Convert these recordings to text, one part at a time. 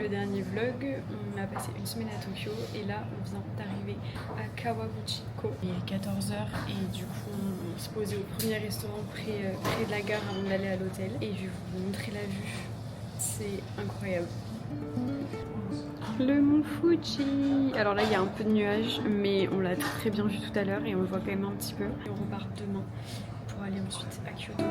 le dernier vlog, on a passé une semaine à Tokyo et là on vient d'arriver à Kawaguchiko. Il est 14h et du coup on se posait au premier restaurant près de la gare avant d'aller à l'hôtel et je vais vous montrer la vue. C'est incroyable. Le mont Fuji. Alors là il y a un peu de nuages mais on l'a très bien vu tout à l'heure et on le voit quand même un petit peu. Et on repart demain pour aller ensuite à Kyoto.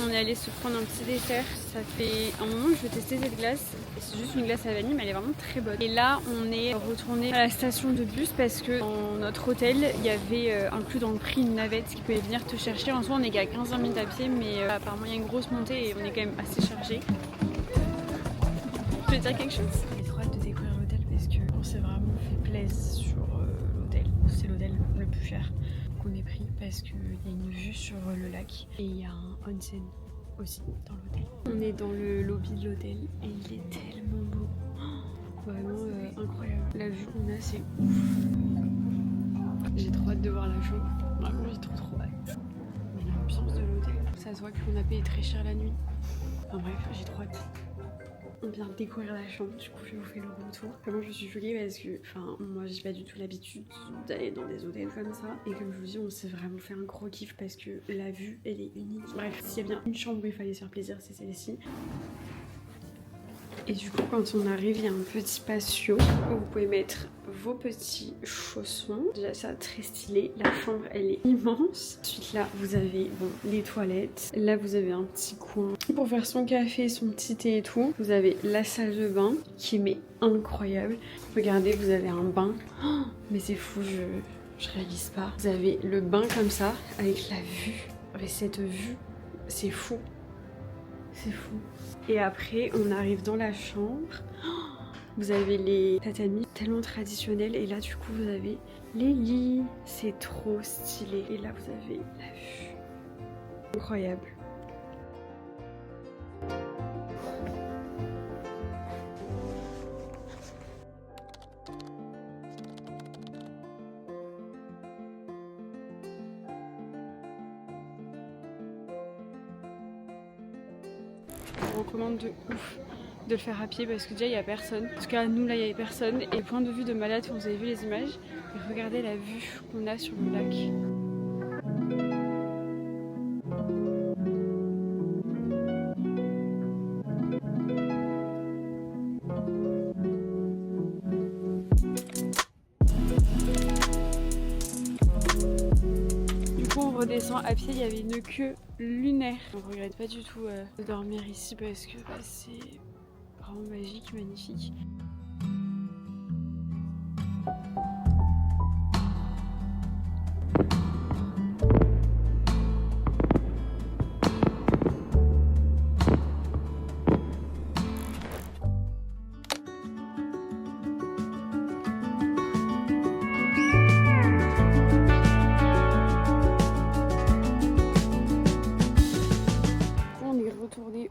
On est allé se prendre un petit dessert. Ça fait un moment que je veux tester cette glace. C'est juste une glace à vanille mais elle est vraiment très bonne. Et là on est retourné à la station de bus parce que dans notre hôtel il y avait inclus dans le prix une navette qui pouvait venir te chercher. En soi on est qu'à 15 minutes à pied mais apparemment il y a une grosse montée et on est quand même assez chargé. Tu veux dire quelque chose? J'ai trop hâte de découvrir l'hôtel parce qu'on s'est vraiment fait plaisir sur l'hôtel. C'est l'hôtel le plus cher qu'on ait pris parce qu'il y a une vue sur le lac et il y a un onsen aussi dans l'hôtel. On est dans le lobby de l'hôtel et il est tellement beau. Oh, vraiment incroyable. La vue qu'on a c'est ouf. J'ai trop hâte de voir la chambre. Vraiment j'ai trop hâte. Mais l'ambiance de l'hôtel, ça se voit qu'on a payé très cher la nuit. Enfin bref, j'ai trop hâte. On vient de découvrir la chambre, du coup je vais vous faire le retour. Vraiment je suis choquée parce que moi j'ai pas du tout l'habitude d'aller dans des hôtels comme ça. Et comme je vous dis on s'est vraiment fait un gros kiff parce que la vue elle est unique. Bref, s'il y a bien une chambre où il fallait se faire plaisir c'est celle-ci. Et du coup quand on arrive il y a un petit patio où vous pouvez mettre vos petits chaussons. Déjà ça très stylé, la chambre elle est immense. Ensuite là vous avez les toilettes. Là vous avez un petit coin pour faire son café, son petit thé et tout. Vous avez la salle de bain qui est incroyable. Regardez vous avez un bain. Oh, mais c'est fou, je réalise pas. Vous avez le bain comme ça avec la vue. Mais cette vue c'est fou. C'est fou. Et après, on arrive dans la chambre. Vous avez les tatamis tellement traditionnels. Et là, du coup, vous avez les lits. C'est trop stylé. Et là, vous avez la vue. Incroyable. Je vous recommande de ouf de le faire à pied parce que déjà il n'y a personne. En tout cas nous là il n'y avait personne. Et point de vue de malade, vous avez vu les images. Et regardez la vue qu'on a sur le lac. Du coup on redescend à pied, il y avait une queue lunaire. On regrette pas du tout de dormir ici parce que c'est vraiment magique, magnifique.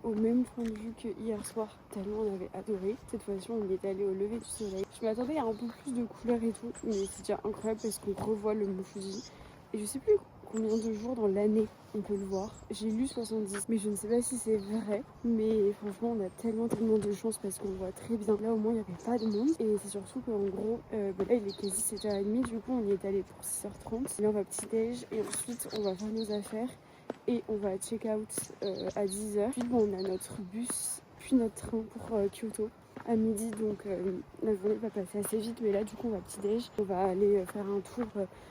Au même point de vue que hier soir, tellement on avait adoré. Cette fois-ci on y est allé au lever du soleil. Je m'attendais à un peu plus de couleurs et tout, mais c'est déjà incroyable parce qu'on revoit le mont Fuji. Et je sais plus combien de jours dans l'année on peut le voir. J'ai lu 70, mais je ne sais pas si c'est vrai. Mais franchement on a tellement de chance parce qu'on le voit très bien. Là au moins il n'y avait pas de monde. Et c'est surtout qu'en gros, là il est quasi 7h30, du coup on y est allé pour 6h30. Et là on va petit déj et ensuite on va faire nos affaires. Et on va check out à 10h. Puis on a notre bus, puis notre train pour Kyoto à midi. Donc la journée va passer assez vite. Mais là du coup on va petit déj. On va aller faire un tour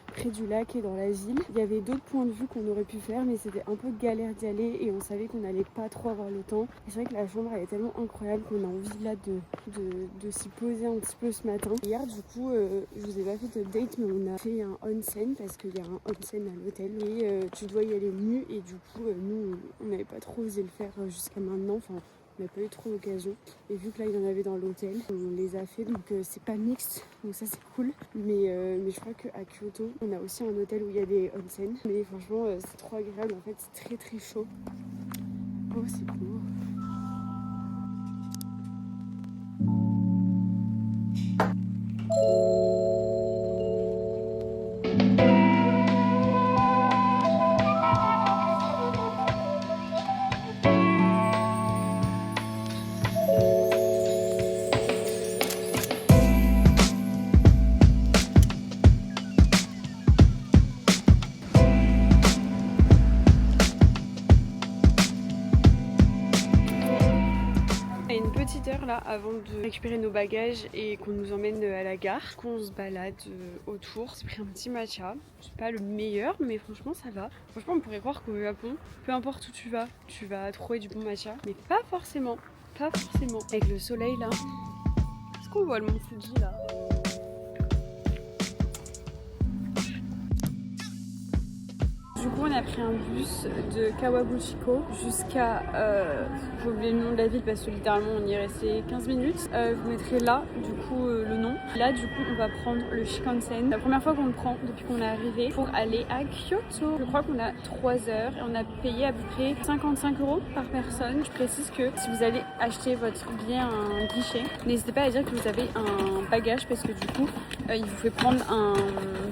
près du lac et dans la ville. Il y avait d'autres points de vue qu'on aurait pu faire mais c'était un peu galère d'y aller. Et on savait qu'on n'allait pas trop avoir le temps. Et c'est vrai que la chambre elle est tellement incroyable qu'on a envie là de s'y poser un petit peu ce matin. Hier du coup je vous ai pas fait d'update mais on a fait un onsen parce qu'il y a un onsen à l'hôtel. Et tu dois y aller nu et du coup nous on n'avait pas trop osé le faire jusqu'à maintenant. Enfin on n'a pas eu trop l'occasion et vu que là il y en avait dans l'hôtel on les a fait donc c'est pas mixte donc ça c'est cool mais je crois qu'à Kyoto on a aussi un hôtel où il y a des onsen mais franchement c'est trop agréable en fait, c'est très chaud. Oh c'est beau. petite heure là avant de récupérer nos bagages et qu'on nous emmène à la gare. On se balade autour. J'ai pris un petit matcha. C'est pas le meilleur, mais franchement ça va. Franchement on pourrait croire qu'au Japon, peu importe où tu vas trouver du bon matcha. Mais pas forcément. Pas forcément. Avec le soleil là. Est-ce qu'on voit le mont Fuji là? Du coup on a pris un bus de Kawaguchiko jusqu'à... j'ai oublié le nom de la ville parce que littéralement on y est resté 15 minutes. Vous mettrez là du coup le nom. Là du coup on va prendre le Shinkansen. La première fois qu'on le prend depuis qu'on est arrivé pour aller à Kyoto. Je crois qu'on a 3 heures et on a payé à peu près 55 € par personne. Je précise que si vous allez acheter votre billet à un guichet, n'hésitez pas à dire que vous avez un bagage parce que du coup il vous fait prendre un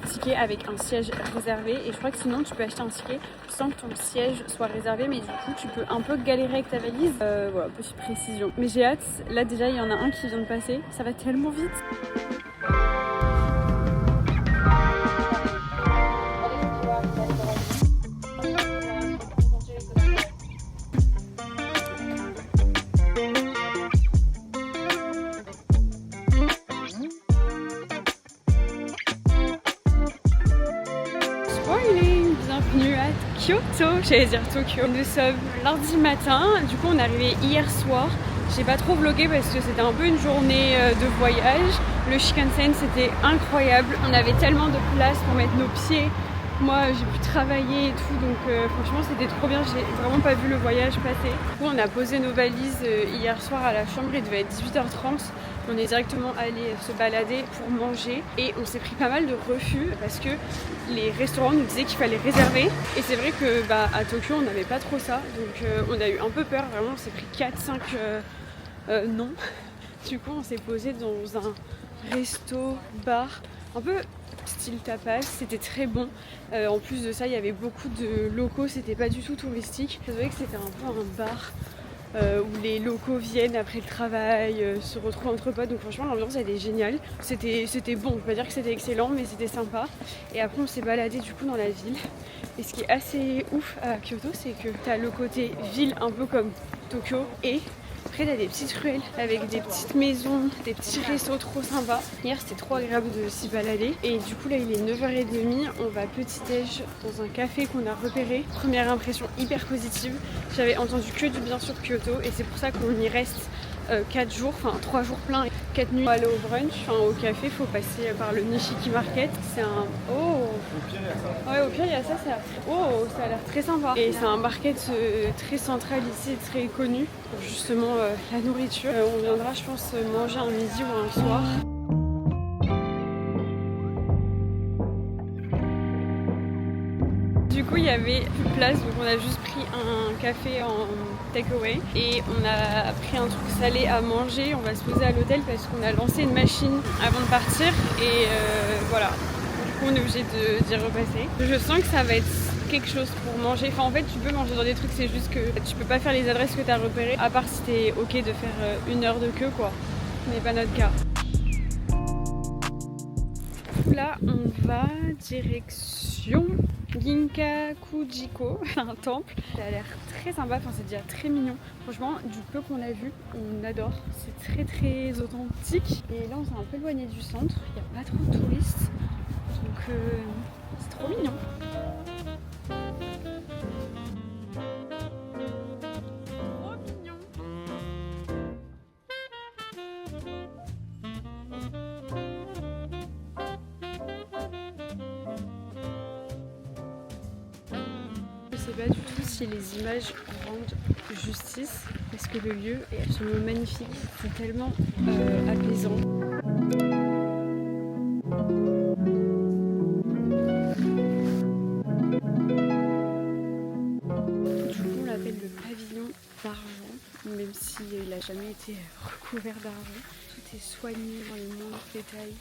ticket avec un siège réservé et je crois que sinon tu peux acheter un ticket sans que ton siège soit réservé, mais du coup tu peux un peu galérer avec ta valise. Voilà, petite précision. Mais j'ai hâte, là déjà il y en a un qui vient de passer, ça va tellement vite. Bienvenue à Kyoto, j'allais dire Tokyo. Nous sommes lundi matin, du coup on est arrivé hier soir. J'ai pas trop vlogué parce que c'était un peu une journée de voyage. Le Shinkansen c'était incroyable, on avait tellement de place pour mettre nos pieds. Moi j'ai pu travailler et tout, donc franchement c'était trop bien, j'ai vraiment pas vu le voyage passer. Du coup on a posé nos valises hier soir à la chambre, il devait être 18h30. On est directement allé se balader pour manger et on s'est pris pas mal de refus parce que les restaurants nous disaient qu'il fallait réserver. Et c'est vrai que à Tokyo on n'avait pas trop ça, donc on a eu un peu peur, vraiment on s'est pris 4-5 non. Du coup on s'est posé dans un resto bar un peu style tapas, c'était très bon. En plus de ça il y avait beaucoup de locaux, c'était pas du tout touristique. Je trouvais que c'était un peu un bar où les locaux viennent après le travail, se retrouvent entre potes, donc franchement l'ambiance elle est géniale. C'était bon, on peut pas dire que c'était excellent mais c'était sympa. Et après on s'est baladé du coup dans la ville. Et ce qui est assez ouf à Kyoto, c'est que t'as le côté ville un peu comme Tokyo et après t'as des petites ruelles avec des petites maisons, des petits restos trop sympas. Hier c'était trop agréable de s'y balader. Et du coup là il est 9h30, on va petit déj dans un café qu'on a repéré. Première impression hyper positive. J'avais entendu que du bien sur Kyoto et c'est pour ça qu'on y reste 4 jours, enfin 3 jours pleins et 4 nuits. Pour aller au brunch, enfin au café, faut passer par le Nishiki Market. C'est un... Oh, au pire il y a ça. Ouais, au pire il y a ça, ça a l'air très sympa. Et c'est un market très central ici, très connu pour justement la nourriture. On viendra je pense manger un midi ou un soir. Du coup il y avait plus de place, donc on a juste pris un café en takeaway et on a pris un truc salé à manger. On va se poser à l'hôtel parce qu'on a lancé une machine avant de partir et voilà, du coup on est obligé d'y repasser. Je sens que ça va être quelque chose pour manger, enfin en fait tu peux manger dans des trucs, c'est juste que tu peux pas faire les adresses que tu as repérées, à part si t'es ok de faire 1 heure de queue quoi, ce n'est pas notre cas. Là on va direction Ginkakujiko, un temple. Ça a l'air très sympa, enfin c'est déjà très mignon. Franchement, du peu qu'on a vu, on adore. C'est très très authentique. Et là on s'est un peu éloigné du centre, il n'y a pas trop de touristes. Donc c'est trop mignon. Je sais pas du tout si les images rendent justice parce que le lieu est absolument magnifique, c'est tellement apaisant. Du coup on l'appelle le pavillon d'argent, même s'il n'a jamais été recouvert d'argent. Tout est soigné dans les moindres détails.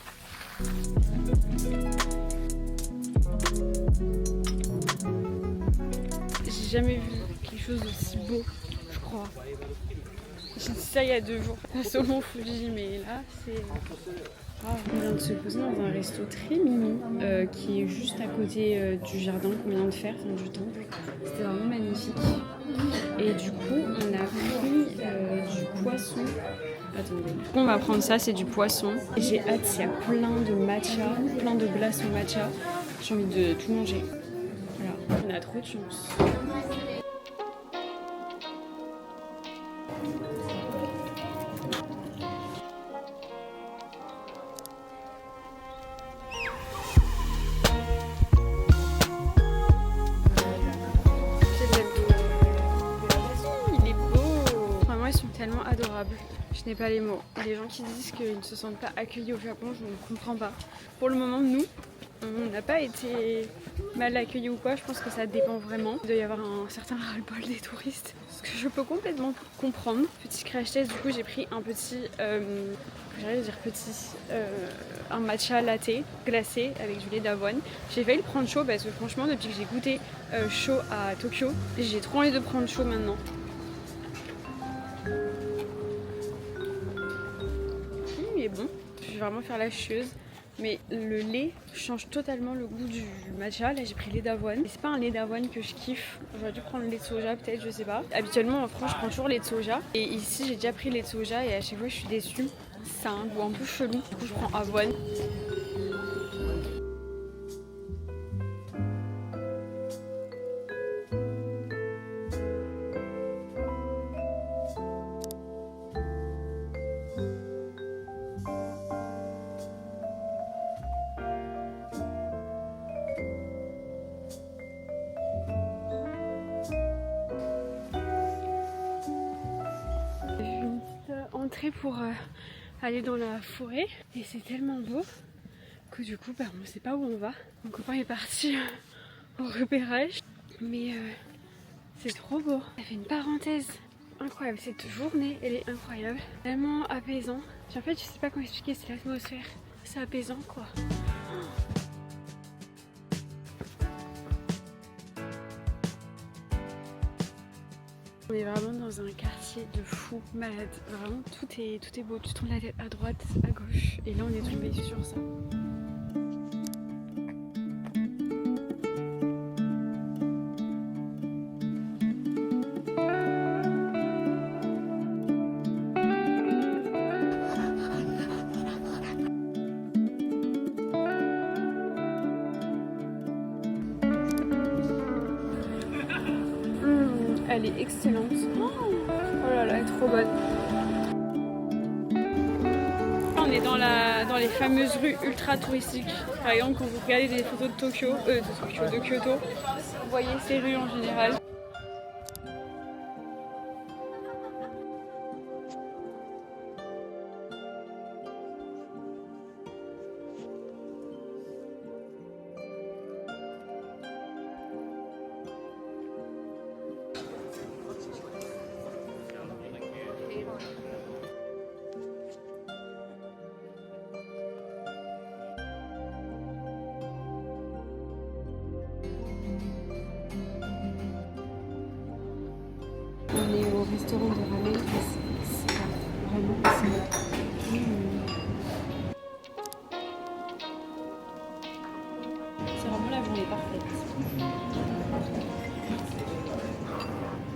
J'ai jamais vu quelque chose d'aussi beau, je crois. J'ai dit ça il y a 2 jours, face au mont Fuji, mais là c'est On vient de se poser dans un resto très mimi qui est juste à côté du jardin qu'on vient de faire, enfin du temple. C'était vraiment magnifique. Et du coup, on a pris du poisson. Attendez. On va prendre ça, c'est du poisson. J'ai hâte, il y a plein de matcha, plein de glaçons matcha. J'ai envie de tout manger. Voilà, on a trop de chance. Il est beau. Vraiment, ils sont tellement adorables. Je n'ai pas les mots. Les gens qui disent qu'ils ne se sentent pas accueillis au Japon, je ne comprends pas. Pour le moment, nous, on n'a pas été mal accueillis ou quoi, je pense que ça dépend vraiment. Il doit y avoir un certain ras-le-bol des touristes, ce que je peux complètement comprendre. Petit crash test, du coup j'ai pris un petit, un matcha latte glacé avec du lait d'avoine. J'ai failli le prendre chaud parce que franchement depuis que j'ai goûté chaud à Tokyo, j'ai trop envie de prendre chaud maintenant. Il est bon, je vais vraiment faire la chieuse. Mais le lait change totalement le goût du matcha. Là j'ai pris lait d'avoine. Et c'est pas un lait d'avoine que je kiffe. J'aurais dû prendre le lait de soja peut-être, je sais pas. Habituellement en France je prends toujours lait de soja. Et ici j'ai déjà pris lait de soja et à chaque fois je suis déçue. Ça a un goût un peu chelou. Du coup je prends avoine. Entrée pour aller dans la forêt et c'est tellement beau que du coup on ne sait pas où on va. Mon copain est parti au repérage mais c'est trop beau. Ça fait une parenthèse incroyable, cette journée elle est incroyable, tellement apaisant. En fait je sais pas comment expliquer, c'est l'atmosphère, c'est apaisant quoi. On est vraiment dans un quartier de fou malade, vraiment tout est beau, tu tournes la tête à droite, à gauche et là on est tombé sur ça. Elle est excellente. Oh là là, elle est trop bonne. On est dans les fameuses rues ultra touristiques. Par exemple, quand vous regardez des photos de Kyoto, vous voyez ces rues en général. On est au restaurant de ramen, c'est vraiment c'est vraiment la journée parfaite.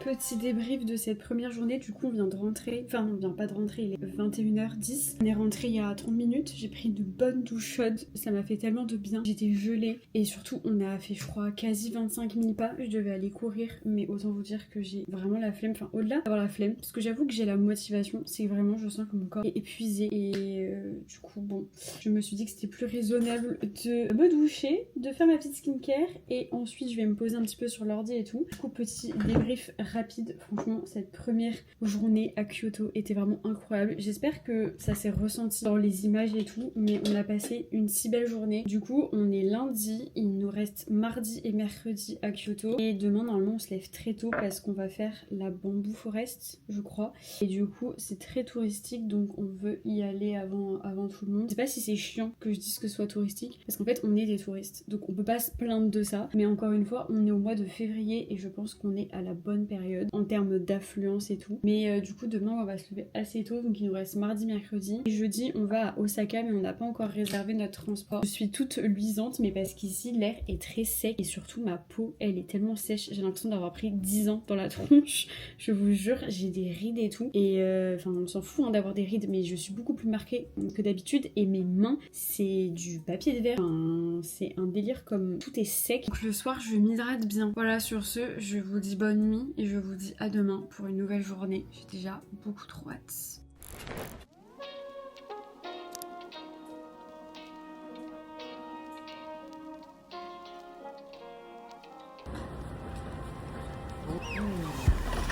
Petit débrief de cette première journée, du coup on vient de rentrer, enfin on vient pas de rentrer, il est 21h10. On est rentré il y a 30 minutes, j'ai pris de bonnes douches chaudes, ça m'a fait tellement de bien, j'étais gelée et surtout on a fait je crois quasi 25 000 pas, je devais aller courir mais autant vous dire que j'ai vraiment la flemme, enfin au-delà d'avoir la flemme, parce que j'avoue que j'ai la motivation, c'est vraiment je sens que mon corps est épuisé et du coup bon, je me suis dit que c'était plus raisonnable de me doucher, de faire ma petite skincare et ensuite je vais me poser un petit peu sur l'ordi et tout. Du coup petit débrief rapide, franchement cette première journée à Kyoto était vraiment incroyable. J'espère que ça s'est ressenti dans les images et tout, mais on a passé une si belle journée. Du coup on est lundi, il nous reste mardi et mercredi à Kyoto et demain normalement on se lève très tôt parce qu'on va faire la Bamboo Forest je crois et du coup c'est très touristique donc on veut y aller avant tout le monde. Je sais pas si c'est chiant que je dise que ce soit touristique parce qu'en fait on est des touristes donc on peut pas se plaindre de ça, mais encore une fois on est au mois de février et je pense qu'on est à la bonne période. en termes d'affluence et tout. Mais du coup demain on va se lever assez tôt, donc il nous reste mardi, mercredi. Et jeudi on va à Osaka, mais on n'a pas encore réservé notre transport. Je suis toute luisante, mais parce qu'ici l'air est très sec et surtout ma peau elle est tellement sèche, j'ai l'impression d'avoir pris 10 ans dans la tronche. Je vous jure, j'ai des rides et tout. Et enfin on s'en fout d'avoir des rides, mais je suis beaucoup plus marquée que d'habitude. Et mes mains c'est du papier de verre. Enfin, c'est un délire comme tout est sec. Donc le soir je m'hydrate bien. Voilà, sur ce je vous dis bonne nuit et je vous dis à demain pour une nouvelle journée. J'ai déjà beaucoup trop hâte.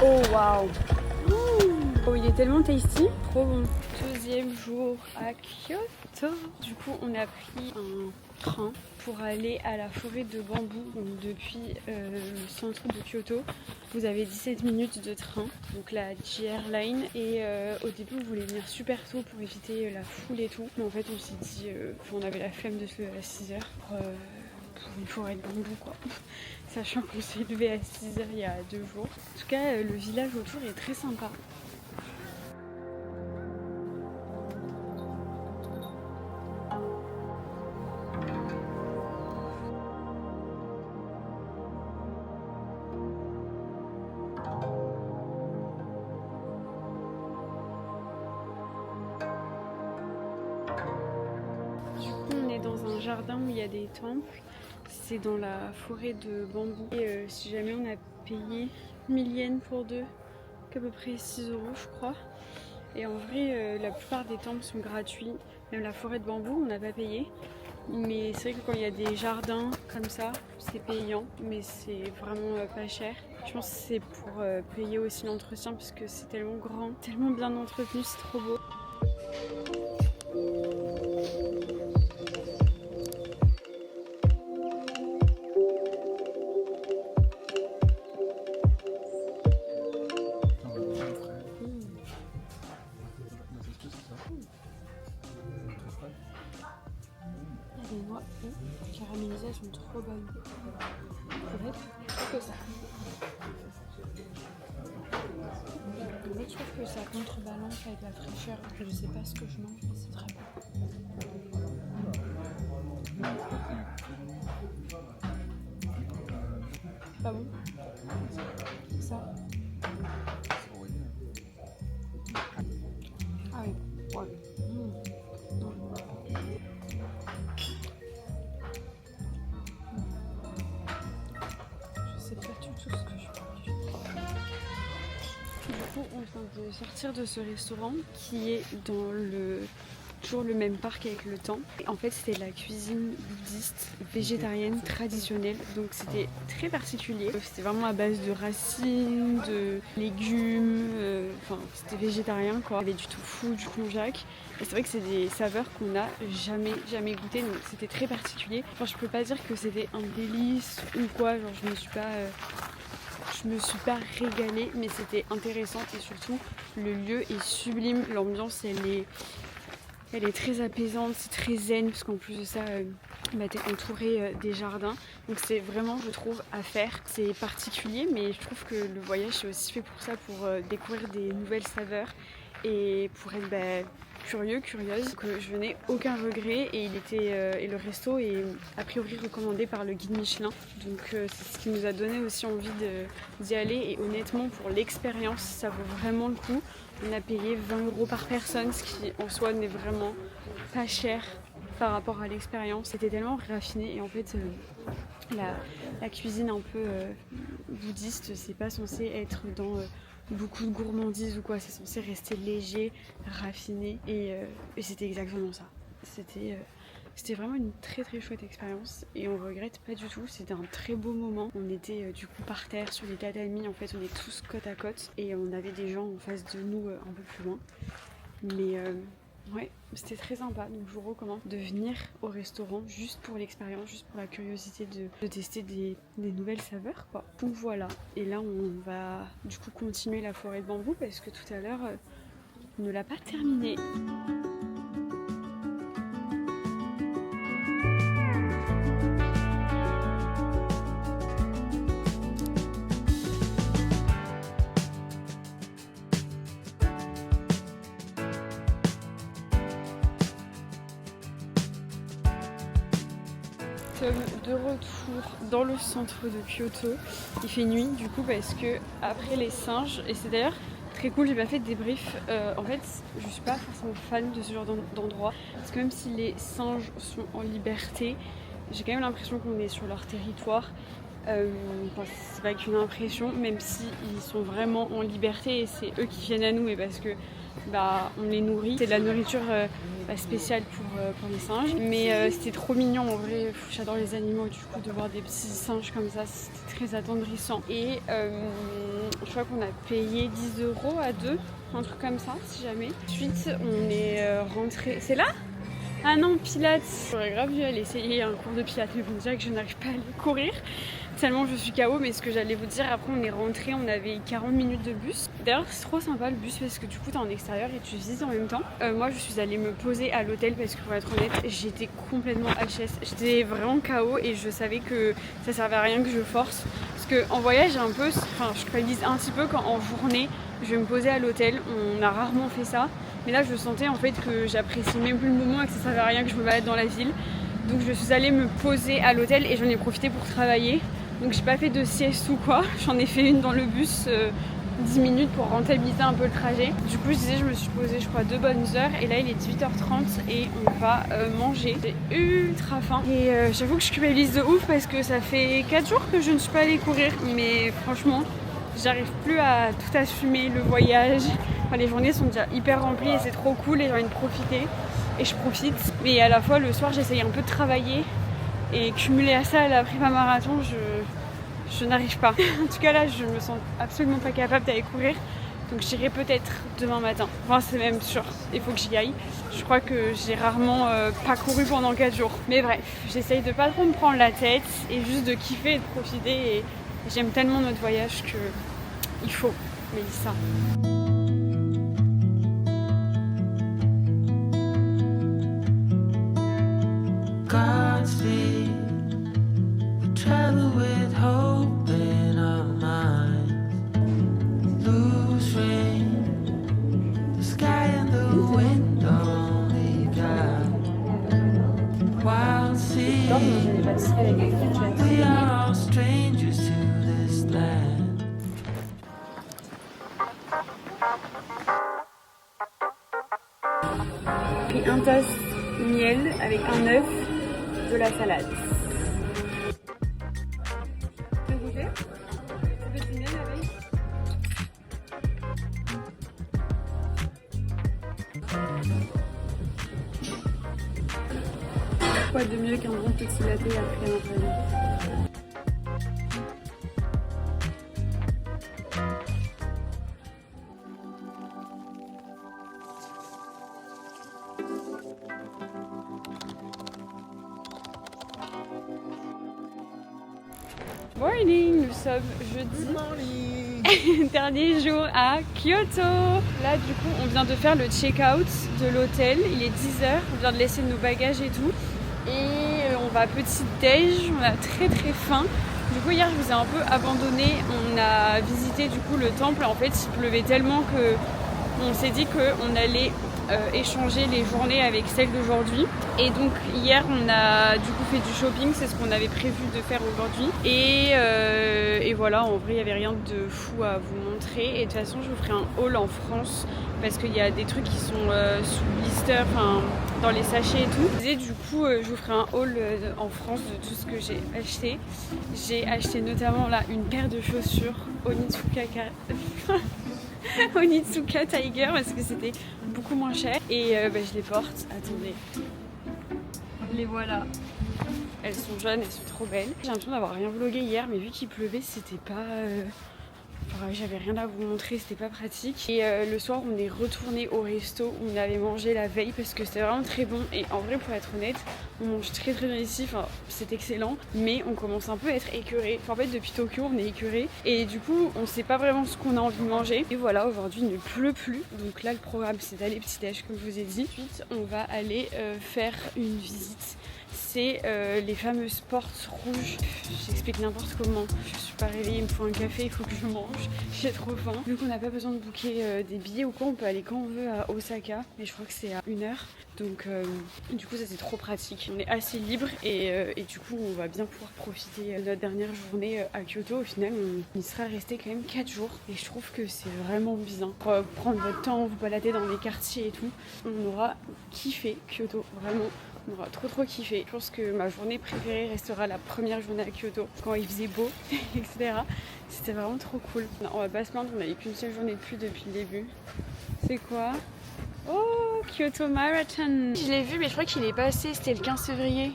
Oh waouh! Oh, il est tellement tasty, trop bon. Deuxième jour à Kyoto. Du coup, on a pris un train pour aller à la forêt de bambou. Donc, depuis le centre de Kyoto, vous avez 17 minutes de train, donc la JR Line. Et au début, on voulait venir super tôt pour éviter la foule et tout. Mais en fait, on s'est dit qu'on avait la flemme de se lever à 6h pour une forêt de bambou, quoi. Sachant qu'on s'est levé à 6h il y a 2 jours. En tout cas, le village autour est très sympa. Dans un jardin où il y a des temples, c'est dans la forêt de bambou. Et si jamais on a payé 1000 yens pour deux, qu'à peu près 6 € je crois. Et en vrai, la plupart des temples sont gratuits. Même la forêt de bambou, on n'a pas payé. Mais c'est vrai que quand il y a des jardins comme ça, c'est payant, mais c'est vraiment pas cher. Je pense que c'est pour payer aussi l'entretien parce que c'est tellement grand, tellement bien entretenu, c'est trop beau. Les noix caramélisées, elles sont trop bonnes. En fait, je trouve que ça. En fait, je trouve que ça contrebalance avec la fraîcheur. Je sais pas ce que je mange, mais c'est très bon. Pas bon? Ça? Ah oui, ouais. Je sais pas du tout ce que je mange. Du coup, on vient de sortir de ce restaurant qui est dans toujours le même parc avec le temps. Et en fait, c'était la cuisine bouddhiste végétarienne traditionnelle, donc c'était très particulier. C'était vraiment à base de racines, de légumes, enfin c'était végétarien quoi. Il y avait du tofu, du konjac. Et c'est vrai que c'est des saveurs qu'on n'a jamais goûtées, donc c'était très particulier. Enfin, je peux pas dire que c'était un délice ou quoi, genre je me suis pas régalée, mais c'était intéressant et surtout le lieu est sublime, l'ambiance elle est très apaisante, c'est très zen parce qu'en plus de ça t'es entouré des jardins, donc c'est vraiment je trouve à faire. C'est particulier mais je trouve que le voyage est aussi fait pour ça, pour découvrir des nouvelles saveurs et pour être curieuse. Donc je n'ai aucun regret et le resto est a priori recommandé par le guide Michelin, donc c'est ce qui nous a donné aussi envie d'y aller. Et honnêtement pour l'expérience ça vaut vraiment le coup. On a payé 20 € par personne, ce qui en soi n'est vraiment pas cher par rapport à l'expérience. C'était tellement raffiné et en fait la cuisine un peu bouddhiste, c'est pas censé être dans beaucoup de gourmandise ou quoi, c'est censé rester léger, raffiné et c'était exactement ça. C'était vraiment une très très chouette expérience et on regrette pas du tout, c'était un très beau moment. On était du coup par terre sur les tatamis, en fait on est tous côte à côte et on avait des gens en face de nous un peu plus loin. Mais ouais, c'était très sympa, donc je vous recommande de venir au restaurant juste pour l'expérience, juste pour la curiosité de tester des nouvelles saveurs quoi. Donc voilà, et là on va du coup continuer la forêt de bambou parce que tout à l'heure on ne l'a pas terminée. sommes de retour dans le centre de Kyoto. Il fait nuit du coup parce que après les singes, et c'est d'ailleurs très cool, j'ai pas fait de débrief. En fait, je suis pas forcément fan de ce genre d'endroit parce que même si les singes sont en liberté, j'ai quand même l'impression qu'on est sur leur territoire. Enfin, c'est pas qu'une impression, même si ils sont vraiment en liberté et c'est eux qui viennent à nous, et parce que on les nourrit. C'est de la nourriture spéciale pour les singes, mais c'était trop mignon en vrai. J'adore les animaux, du coup de voir des petits singes comme ça, c'était très attendrissant. Et je crois qu'on a payé 10 € à deux, un truc comme ça, si jamais. Ensuite, on est rentré. C'est là ? Ah non, Pilates. J'aurais grave dû aller essayer un cours de Pilates, mais vous direz que je n'arrive pas à aller courir tellement je suis KO. Mais ce que j'allais vous dire, après on est rentré, on avait 40 minutes de bus. D'ailleurs c'est trop sympa le bus parce que du coup t'es en extérieur et tu visites en même temps. Moi je suis allée me poser à l'hôtel parce que pour être honnête j'étais complètement HS. J'étais vraiment KO et je savais que ça servait à rien que je force. Parce qu'en voyage un peu, enfin je culpabilise un petit peu quand en journée je vais me poser à l'hôtel. On a rarement fait ça. Mais là je sentais en fait que j'appréciais même plus le moment et que ça servait à rien que je me balade dans la ville. Donc je suis allée me poser à l'hôtel et j'en ai profité pour travailler. Donc j'ai pas fait de sieste ou quoi, j'en ai fait une dans le bus 10 minutes pour rentabiliser un peu le trajet. Du coup je disais, je me suis posée je crois 2 bonnes heures et là il est 18h30 et on va manger. J'ai ultra faim et j'avoue que je culpabilise de ouf parce que ça fait 4 jours que je ne suis pas allée courir, mais franchement j'arrive plus à tout assumer, le voyage. Enfin, les journées sont déjà hyper remplies et c'est trop cool et j'ai envie de profiter et je profite. Mais à la fois le soir j'essaye un peu de travailler. Et cumulé à ça, la prépa marathon, je n'arrive pas. En tout cas là, je me sens absolument pas capable d'aller courir. Donc j'irai peut-être demain matin. Enfin c'est même sûr, il faut que j'y aille. Je crois que j'ai rarement pas couru pendant 4 jours. Mais bref, j'essaye de pas trop me prendre la tête et juste de kiffer et de profiter. Et j'aime tellement notre voyage que il faut, Mélissa. Travel with hope in our minds. Lose rain, the sky and the wind only guide. Wild sea, we are all strangers to this land. Puis un toast miel avec un œuf, de la salade. Quoi de mieux qu'un bon petit latte après l'entraînement. Morning, nous sommes jeudi. Dernier jour à Kyoto. Là du coup on vient de faire le check-out de l'hôtel. Il est 10h, on vient de laisser nos bagages et tout. Et on va à petit déj, on a très très faim. Du coup hier je vous ai un peu abandonné. On a visité du coup le temple. En fait il pleuvait tellement que on s'est dit qu'on allait échanger les journées avec celles d'aujourd'hui. Et donc hier on a du coup fait du shopping, c'est ce qu'on avait prévu de faire aujourd'hui. Et voilà, en vrai il n'y avait rien de fou à vous montrer. Et de toute façon je vous ferai un haul en France parce qu'il y a des trucs qui sont sous blister, enfin dans les sachets et tout. Et du coup je vous ferai un haul en France de tout ce que j'ai acheté. J'ai acheté notamment là une paire de chaussures Onitsuka Tiger parce que c'était beaucoup moins cher et je les porte, attendez, les voilà, elles sont jaunes, elles sont trop belles. J'ai l'impression d'avoir rien vlogué hier mais vu qu'il pleuvait c'était pas... j'avais rien à vous montrer, c'était pas pratique. Et le soir on est retourné au resto où on avait mangé la veille parce que c'était vraiment très bon. Et en vrai pour être honnête, on mange très très bien ici, enfin c'est excellent. Mais on commence un peu à être écœuré. En fait depuis Tokyo on est écœuré. Et du coup on sait pas vraiment ce qu'on a envie de manger. Et voilà, aujourd'hui il ne pleut plus. Donc là le programme c'est d'aller petit déj comme je vous ai dit. Ensuite on va aller faire une visite c'est les fameuses portes rouges. J'explique n'importe comment. Je suis pas réveillée, il me faut un café, il faut que je mange. J'ai trop faim. Vu qu'on n'a pas besoin de booker des billets ou quoi, on peut aller quand on veut à Osaka. Mais je crois que c'est à 1 heure. Donc du coup ça c'est trop pratique. On est assez libre et du coup on va bien pouvoir profiter de notre dernière journée à Kyoto. Au final on y sera resté quand même 4 jours. Et je trouve que c'est vraiment bien. Pour prendre votre temps, vous balader dans les quartiers et tout. On aura kiffé Kyoto, vraiment. On aura trop kiffé. Je pense que ma journée préférée restera la première journée à Kyoto, quand il faisait beau, etc. C'était vraiment trop cool. Non, on va pas se plaindre, on n'avait qu'une seule journée de pluie depuis le début. C'est quoi? Oh, Kyoto Marathon. Je l'ai vu, mais je crois qu'il est passé, c'était le 15 février.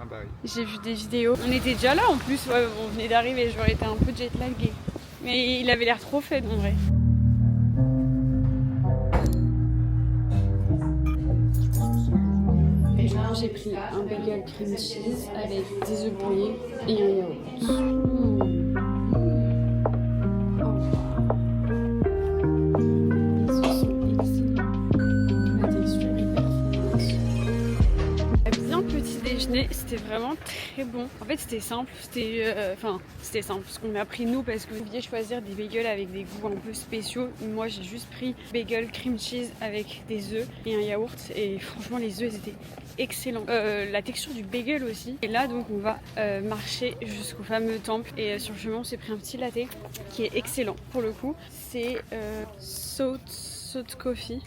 Ah bah oui. J'ai vu des vidéos. On était déjà là en plus, ouais, on venait d'arriver, j'aurais été un peu jet lagué. Mais il avait l'air trop fait en vrai. J'ai pris un bagel cream cheese avec des œufs brouillés et un yaourt. Les sauces sont excellentes. La texture est hyper bien petit déjeuner, c'était vraiment très bon. En fait c'était simple, c'était simple ce qu'on a pris nous parce que vous pouviez choisir des bagels avec des goûts un peu spéciaux. Moi j'ai juste pris bagel cream cheese avec des œufs et un yaourt et franchement les œufs étaient excellent. La texture du bagel aussi. Et là donc on va marcher jusqu'au fameux temple et sur le chemin on s'est pris un petit latte qui est excellent pour le coup. C'est Salt Coffee.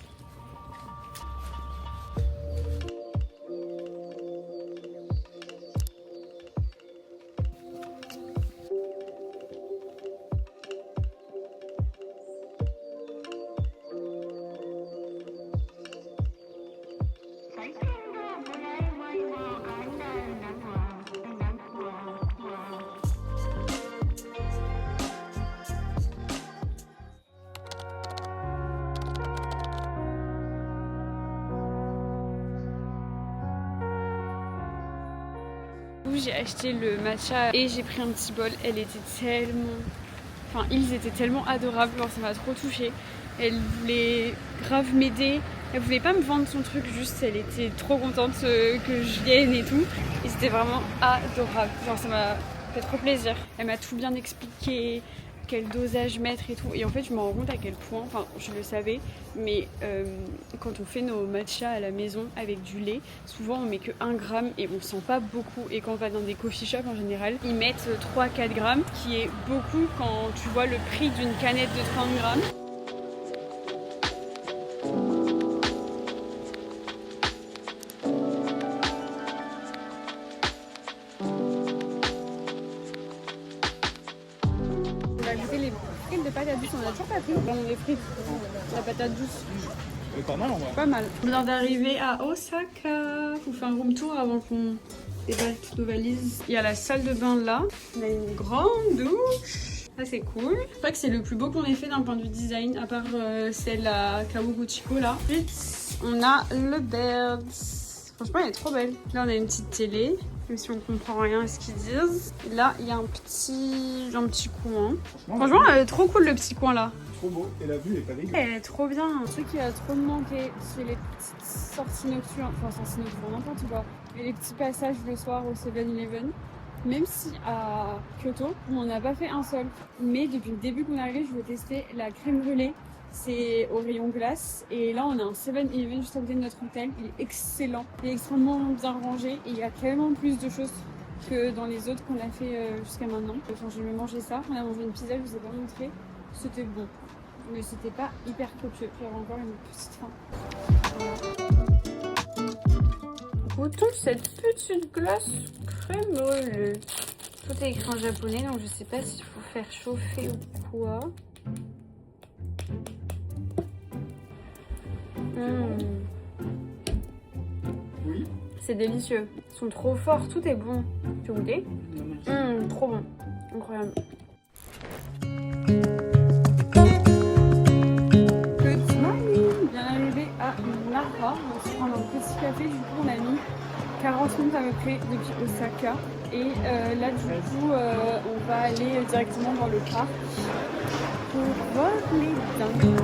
J'ai acheté le matcha et j'ai pris un petit bol. Elle était tellement... Enfin, ils étaient tellement adorables, genre ça m'a trop touchée. Elle voulait grave m'aider. Elle voulait pas me vendre son truc, juste elle était trop contente que je vienne et tout. Et c'était vraiment adorable. Genre ça m'a fait trop plaisir. Elle m'a tout bien expliqué, quel dosage mettre et tout. Et en fait, je me rends compte à quel point, enfin, je le savais, mais quand on fait nos matchas à la maison avec du lait, souvent on met que 1 gramme et on sent pas beaucoup. Et quand on va dans des coffee shops en général, ils mettent 3-4 grammes, qui est beaucoup quand tu vois le prix d'une canette de 30 grammes. De patates douces, on a toujours pas pris. On les frites, la patate douce. C'est pas mal en vrai. Pas mal. On vient d'arriver à Osaka. On fait un room tour avant qu'on déballe toutes nos valises. Il y a la salle de bain là. On a une grande douche. Ça c'est cool. Je crois que c'est le plus beau qu'on ait fait d'un point de vue design, à part celle à Kawaguchiko là. Ensuite, on a le bed. Franchement, elle est trop belle. Là, on a une petite télé. Même si on comprend rien à ce qu'ils disent. Et là, il y a un petit coin. Franchement, trop cool le petit coin là. Trop beau. Et la vue est pas dégueu. Elle est trop bien. Un truc qui va trop me manquer, c'est les petites sorties nocturnes. Enfin, sorties nocturnes, n'importe quoi. Et les petits passages le soir au 7-Eleven. Même si à Kyoto, on n'en a pas fait un seul. Mais depuis le début qu'on est arrivé, je veux tester la crème brûlée. C'est au rayon glace et là on a un 7-Eleven juste à côté de notre hôtel. Il est excellent, il est extrêmement bien rangé et il y a tellement plus de choses que dans les autres qu'on a fait jusqu'à maintenant. Enfin, j'ai même mangé ça, on a mangé une pizza, je vous ai pas montré, c'était bon mais c'était pas hyper copieux. J'avais encore une petite faim. Goûtons cette petite glace crème brûlée. Tout est écrit en japonais donc je sais pas s'il faut faire chauffer ou quoi. Oui. C'est délicieux. Ils sont trop forts, tout est bon. Tu veux goûter? Trop bon. Incroyable. Good morning. Bien arrivé à Nara. On va se prendre un petit café. Du coup, on a mis 40 minutes à peu près depuis Osaka. Et là, du coup, on va aller directement dans le parc pour voir les dingues.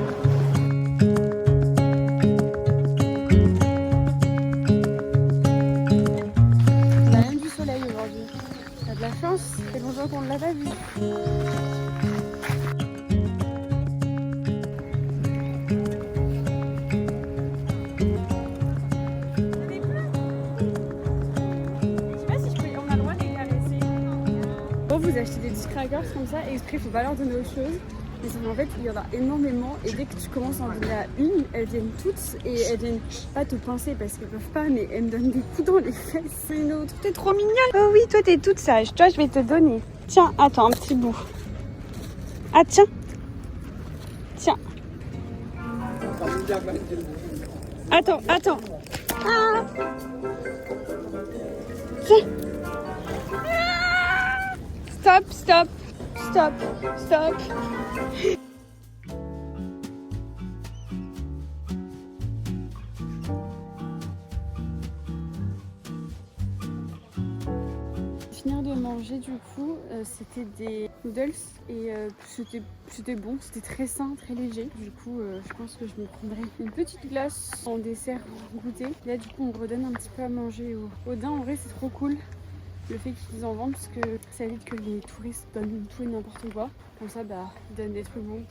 crackers comme ça, et exprès, il faut pas leur donner autre chose. Mais en fait, il y en a énormément, et dès que tu commences à en donner à une, elles viennent toutes, et elles viennent pas te pincer parce qu'elles peuvent pas, mais elles me donnent des coups dans les fesses. C'est une autre. T'es trop mignonne. Oh oui, toi t'es toute sage. Toi, je vais te donner. Tiens, attends, un petit bout. Ah tiens. Tiens. Attends. Ah. Tiens. Stop. Finir de manger du coup, c'était des noodles et c'était bon, c'était très sain, très léger. Du coup, je pense que je me prendrai une petite glace en dessert pour goûter. Là du coup, on redonne un petit peu à manger au daim. En vrai, c'est trop cool le fait qu'ils en vendent parce que ça évite que les touristes donnent tout et n'importe quoi. Comme ça, bah, ils donnent des trucs bons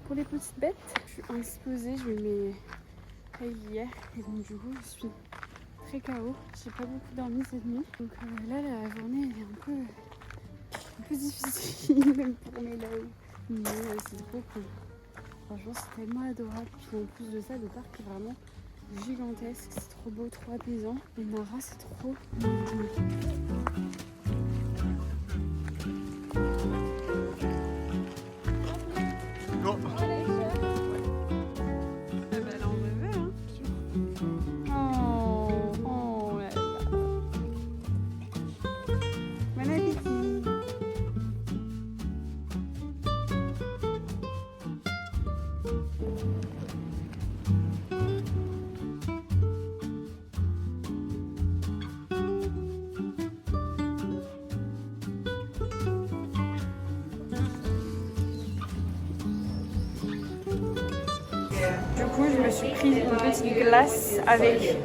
pour les petites bêtes. Je suis indisposée, je mets mes hier et donc du coup, je suis très KO. J'ai pas beaucoup dormi cette nuit. Donc là, la journée elle est un peu difficile même pour mes là. Mais c'est trop cool. Franchement, c'est tellement adorable. Puis en plus de ça, le parc est vraiment gigantesque. C'est trop beau, trop apaisant. Et Nara, c'est trop mignon. Du coup, je me suis pris une petite glace avec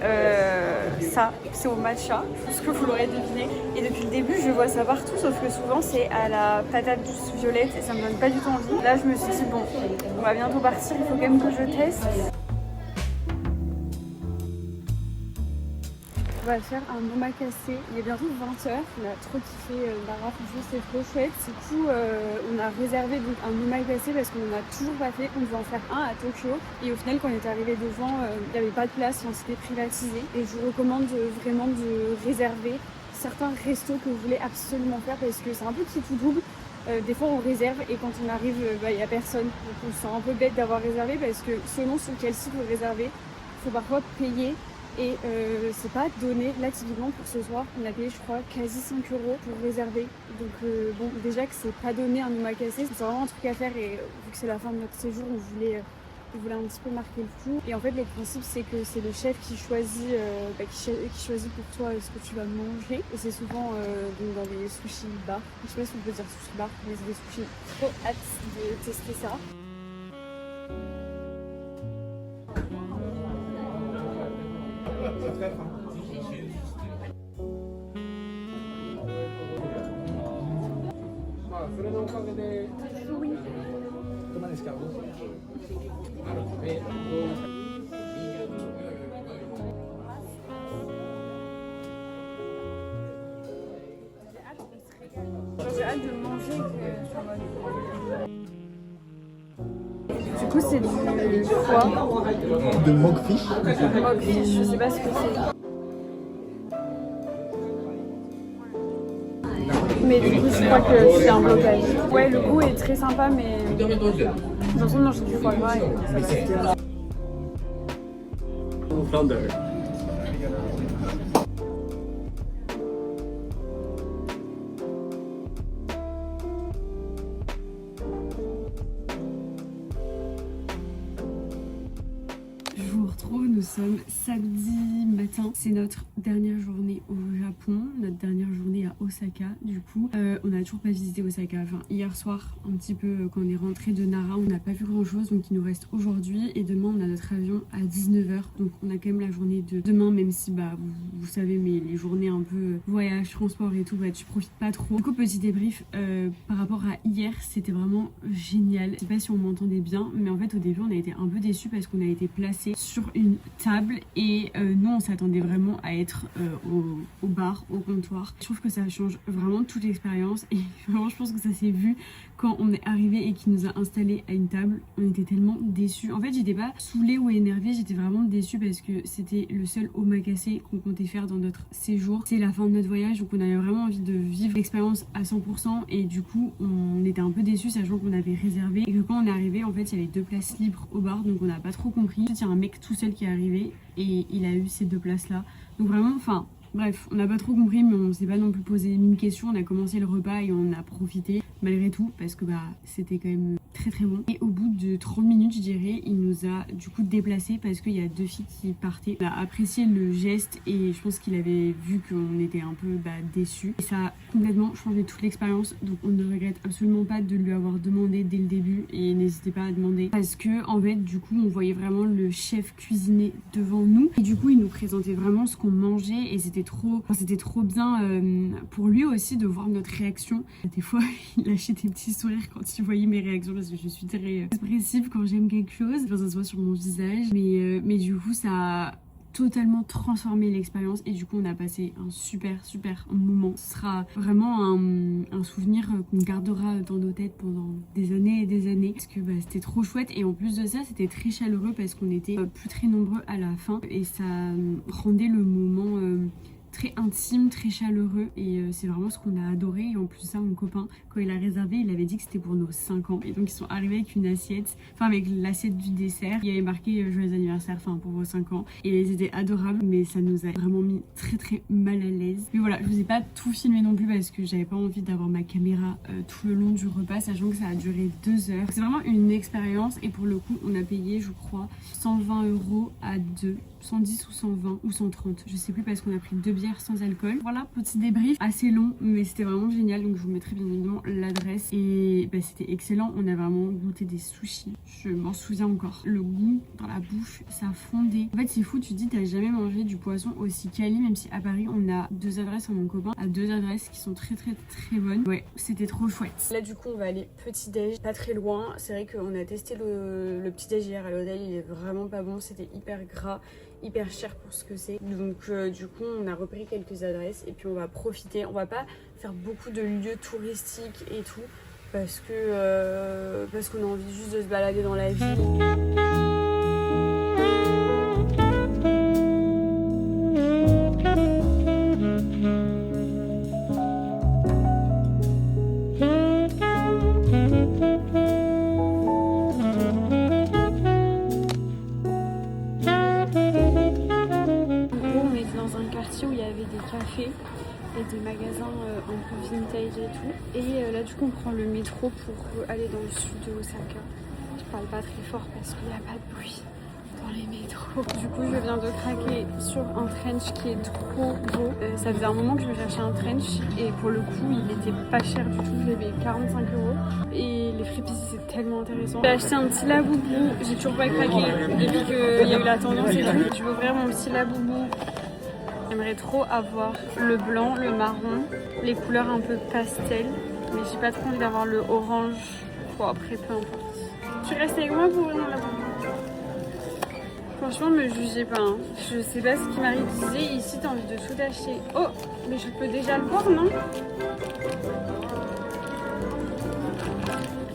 ça, c'est au matcha, je pense que vous l'aurez deviné. Et depuis le début, je vois ça partout, sauf que souvent c'est à la patate douce violette et ça me donne pas du tout envie. Là, je me suis dit, bon, on va bientôt partir, il faut quand même que je teste. On va faire un omakase, il est bientôt 20h, on a trop kiffé Nara, franchement c'est trop chouette. Du coup on a réservé donc un omakase parce qu'on n'en a toujours pas fait, on devait en faire un à Tokyo. Et au final quand on est arrivé devant, il n'y avait pas de place, c'était privatisé. Et je vous recommande vraiment de réserver certains restos que vous voulez absolument faire parce que c'est un peu qui tout double. Des fois on réserve et quand on arrive, il n'y a personne. Donc on se sent un peu bête d'avoir réservé parce que selon sur quel site vous réservez, il faut parfois payer. Et c'est pas donné. Là typiquement pour ce soir on a payé je crois quasi 5 € pour réserver. Donc bon déjà que c'est pas donné un omakase, c'est vraiment un truc à faire. Et vu que c'est la fin de notre séjour on voulait un petit peu marquer le coup. Et en fait le principe c'est que c'est le chef qui choisit qui choisit pour toi ce que tu vas manger. Et c'est souvent donc dans les sushi bars. Je sais pas si on peut dire sushi bar, mais c'est des sushis. Trop hâte de tester ça. C'est très fin. Comment l'escargot? J'ai hâte de manger. Du coup, c'est du foie. De mockfish. Mockfish, je sais pas ce que c'est. Mais du coup, je crois que c'est un blocage. Ouais, le goût est très sympa, mais j'ai l'impression de manger du foie gras et ça va. Je vous retrouve, nous sommes samedi matin. C'est notre dernière journée au Japon, notre dernière journée à Osaka. Du coup, on n'a toujours pas visité Osaka. Enfin, hier soir, un petit peu, quand on est rentré de Nara, on n'a pas vu grand chose. Donc, il nous reste aujourd'hui. Et demain, on a notre avion à 19 h. Donc, on a quand même la journée de demain, même si, bah, vous savez, mais les journées un peu voyage, transport et tout, bah, tu profites pas trop. Du coup, petit débrief par rapport à hier, c'était vraiment génial. Je sais pas si on m'entendait bien, mais en fait, au début, on a été un peu déçus parce qu'on a été placé sur sur une table et nous on s'attendait vraiment à être au bar, au comptoir. Je trouve que ça change vraiment toute l'expérience et vraiment je pense que ça s'est vu quand on est arrivé et qu'il nous a installés à une table. On était tellement déçus. En fait j'étais pas saoulée ou énervée, j'étais vraiment déçue parce que c'était le seul omakase qu'on comptait faire dans notre séjour. C'est la fin de notre voyage donc on avait vraiment envie de vivre l'expérience à 100% et du coup on était un peu déçus sachant qu'on avait réservé et que quand on est arrivé en fait il y avait 2 places libres au bar donc on n'a pas trop compris. Ensuite il y a un mec tout seul qui est arrivé et il a eu ces 2 places là. Donc vraiment enfin bref, on n'a pas trop compris mais on s'est pas non plus posé mille questions. On a commencé le repas et on a profité malgré tout parce que c'était quand même très très bon. Et au bout de 30 minutes je dirais, il nous a du coup déplacés parce qu'il y a 2 filles qui partaient. On a apprécié le geste et je pense qu'il avait vu qu'on était un peu déçus. Et ça a complètement changé toute l'expérience donc on ne regrette absolument pas de lui avoir demandé dès le début et n'hésitez pas à demander parce que en fait du coup on voyait vraiment le chef cuisiner devant nous et du coup il nous présentait vraiment ce qu'on mangeait et c'était trop bien pour lui aussi de voir notre réaction. Des fois il lâchait des petits sourires quand il voyait mes réactions parce que je suis très expressive quand j'aime quelque chose, enfin, ça se voit sur mon visage mais du coup ça a totalement transformé l'expérience et du coup on a passé un super moment. Ce sera vraiment un souvenir qu'on gardera dans nos têtes pendant des années et des années parce que c'était trop chouette et en plus de ça c'était très chaleureux parce qu'on était plus très nombreux à la fin et ça rendait le moment très intime, très chaleureux et c'est vraiment ce qu'on a adoré. Et en plus de ça mon copain quand il a réservé il avait dit que c'était pour nos 5 ans et donc ils sont arrivés avec une assiette, enfin avec l'assiette du dessert, il y avait marqué joyeux anniversaire, enfin pour vos 5 ans et ils étaient adorables mais ça nous a vraiment mis très mal à l'aise. Mais voilà, je vous ai pas tout filmé non plus parce que j'avais pas envie d'avoir ma caméra tout le long du repas sachant que ça a duré 2 heures. C'est vraiment une expérience et pour le coup on a payé je crois 120 € à 2, 110 ou 120 ou 130 je sais plus parce qu'on a pris 2 bières sans alcool. Voilà, petit débrief assez long mais c'était vraiment génial donc je vous mettrai bien évidemment l'adresse et c'était excellent. On a vraiment goûté des sushis, je m'en souviens encore, le goût dans la bouche ça fondait. En fait c'est fou, tu te dis t'as jamais mangé du poisson aussi quali même si à Paris on a 2 adresses à mon copain, à 2 adresses qui sont très bonnes. Ouais, c'était trop chouette. Là du coup on va aller petit déj, pas très loin. C'est vrai qu'on a testé le petit déj hier à l'hôtel, il est vraiment pas bon, c'était hyper gras, hyper cher pour ce que c'est. Donc du coup on a repris quelques adresses et puis on va profiter. On va pas faire beaucoup de lieux touristiques et tout parce qu'on a envie juste de se balader dans la ville. Où il y avait des cafés et des magasins un peu vintage et tout et là du coup on prend le métro pour aller dans le sud de Osaka. Je parle pas très fort parce qu'il n'y a pas de bruit dans les métros. Du coup je viens de craquer sur un trench qui est trop beau. Ça faisait un moment que je cherchais un trench et pour le coup il était pas cher du tout, je l'ai payé 45 € et les friperies c'est tellement intéressant. J'ai acheté un petit laboubou, j'ai toujours pas craqué depuis qu'il y a eu la tendance et tout. Je vais ouvrir mon petit laboubou. J'aimerais trop avoir le blanc, le marron, les couleurs un peu pastel, mais j'ai pas trop envie d'avoir le orange. Bon après peu importe. Tu restes avec moi pour ouvrir mon laboubou. Franchement me jugez pas, hein. Je sais pas ce qui m'arrive. Disait ici t'as envie de tout acheter. Oh mais je peux déjà le voir non?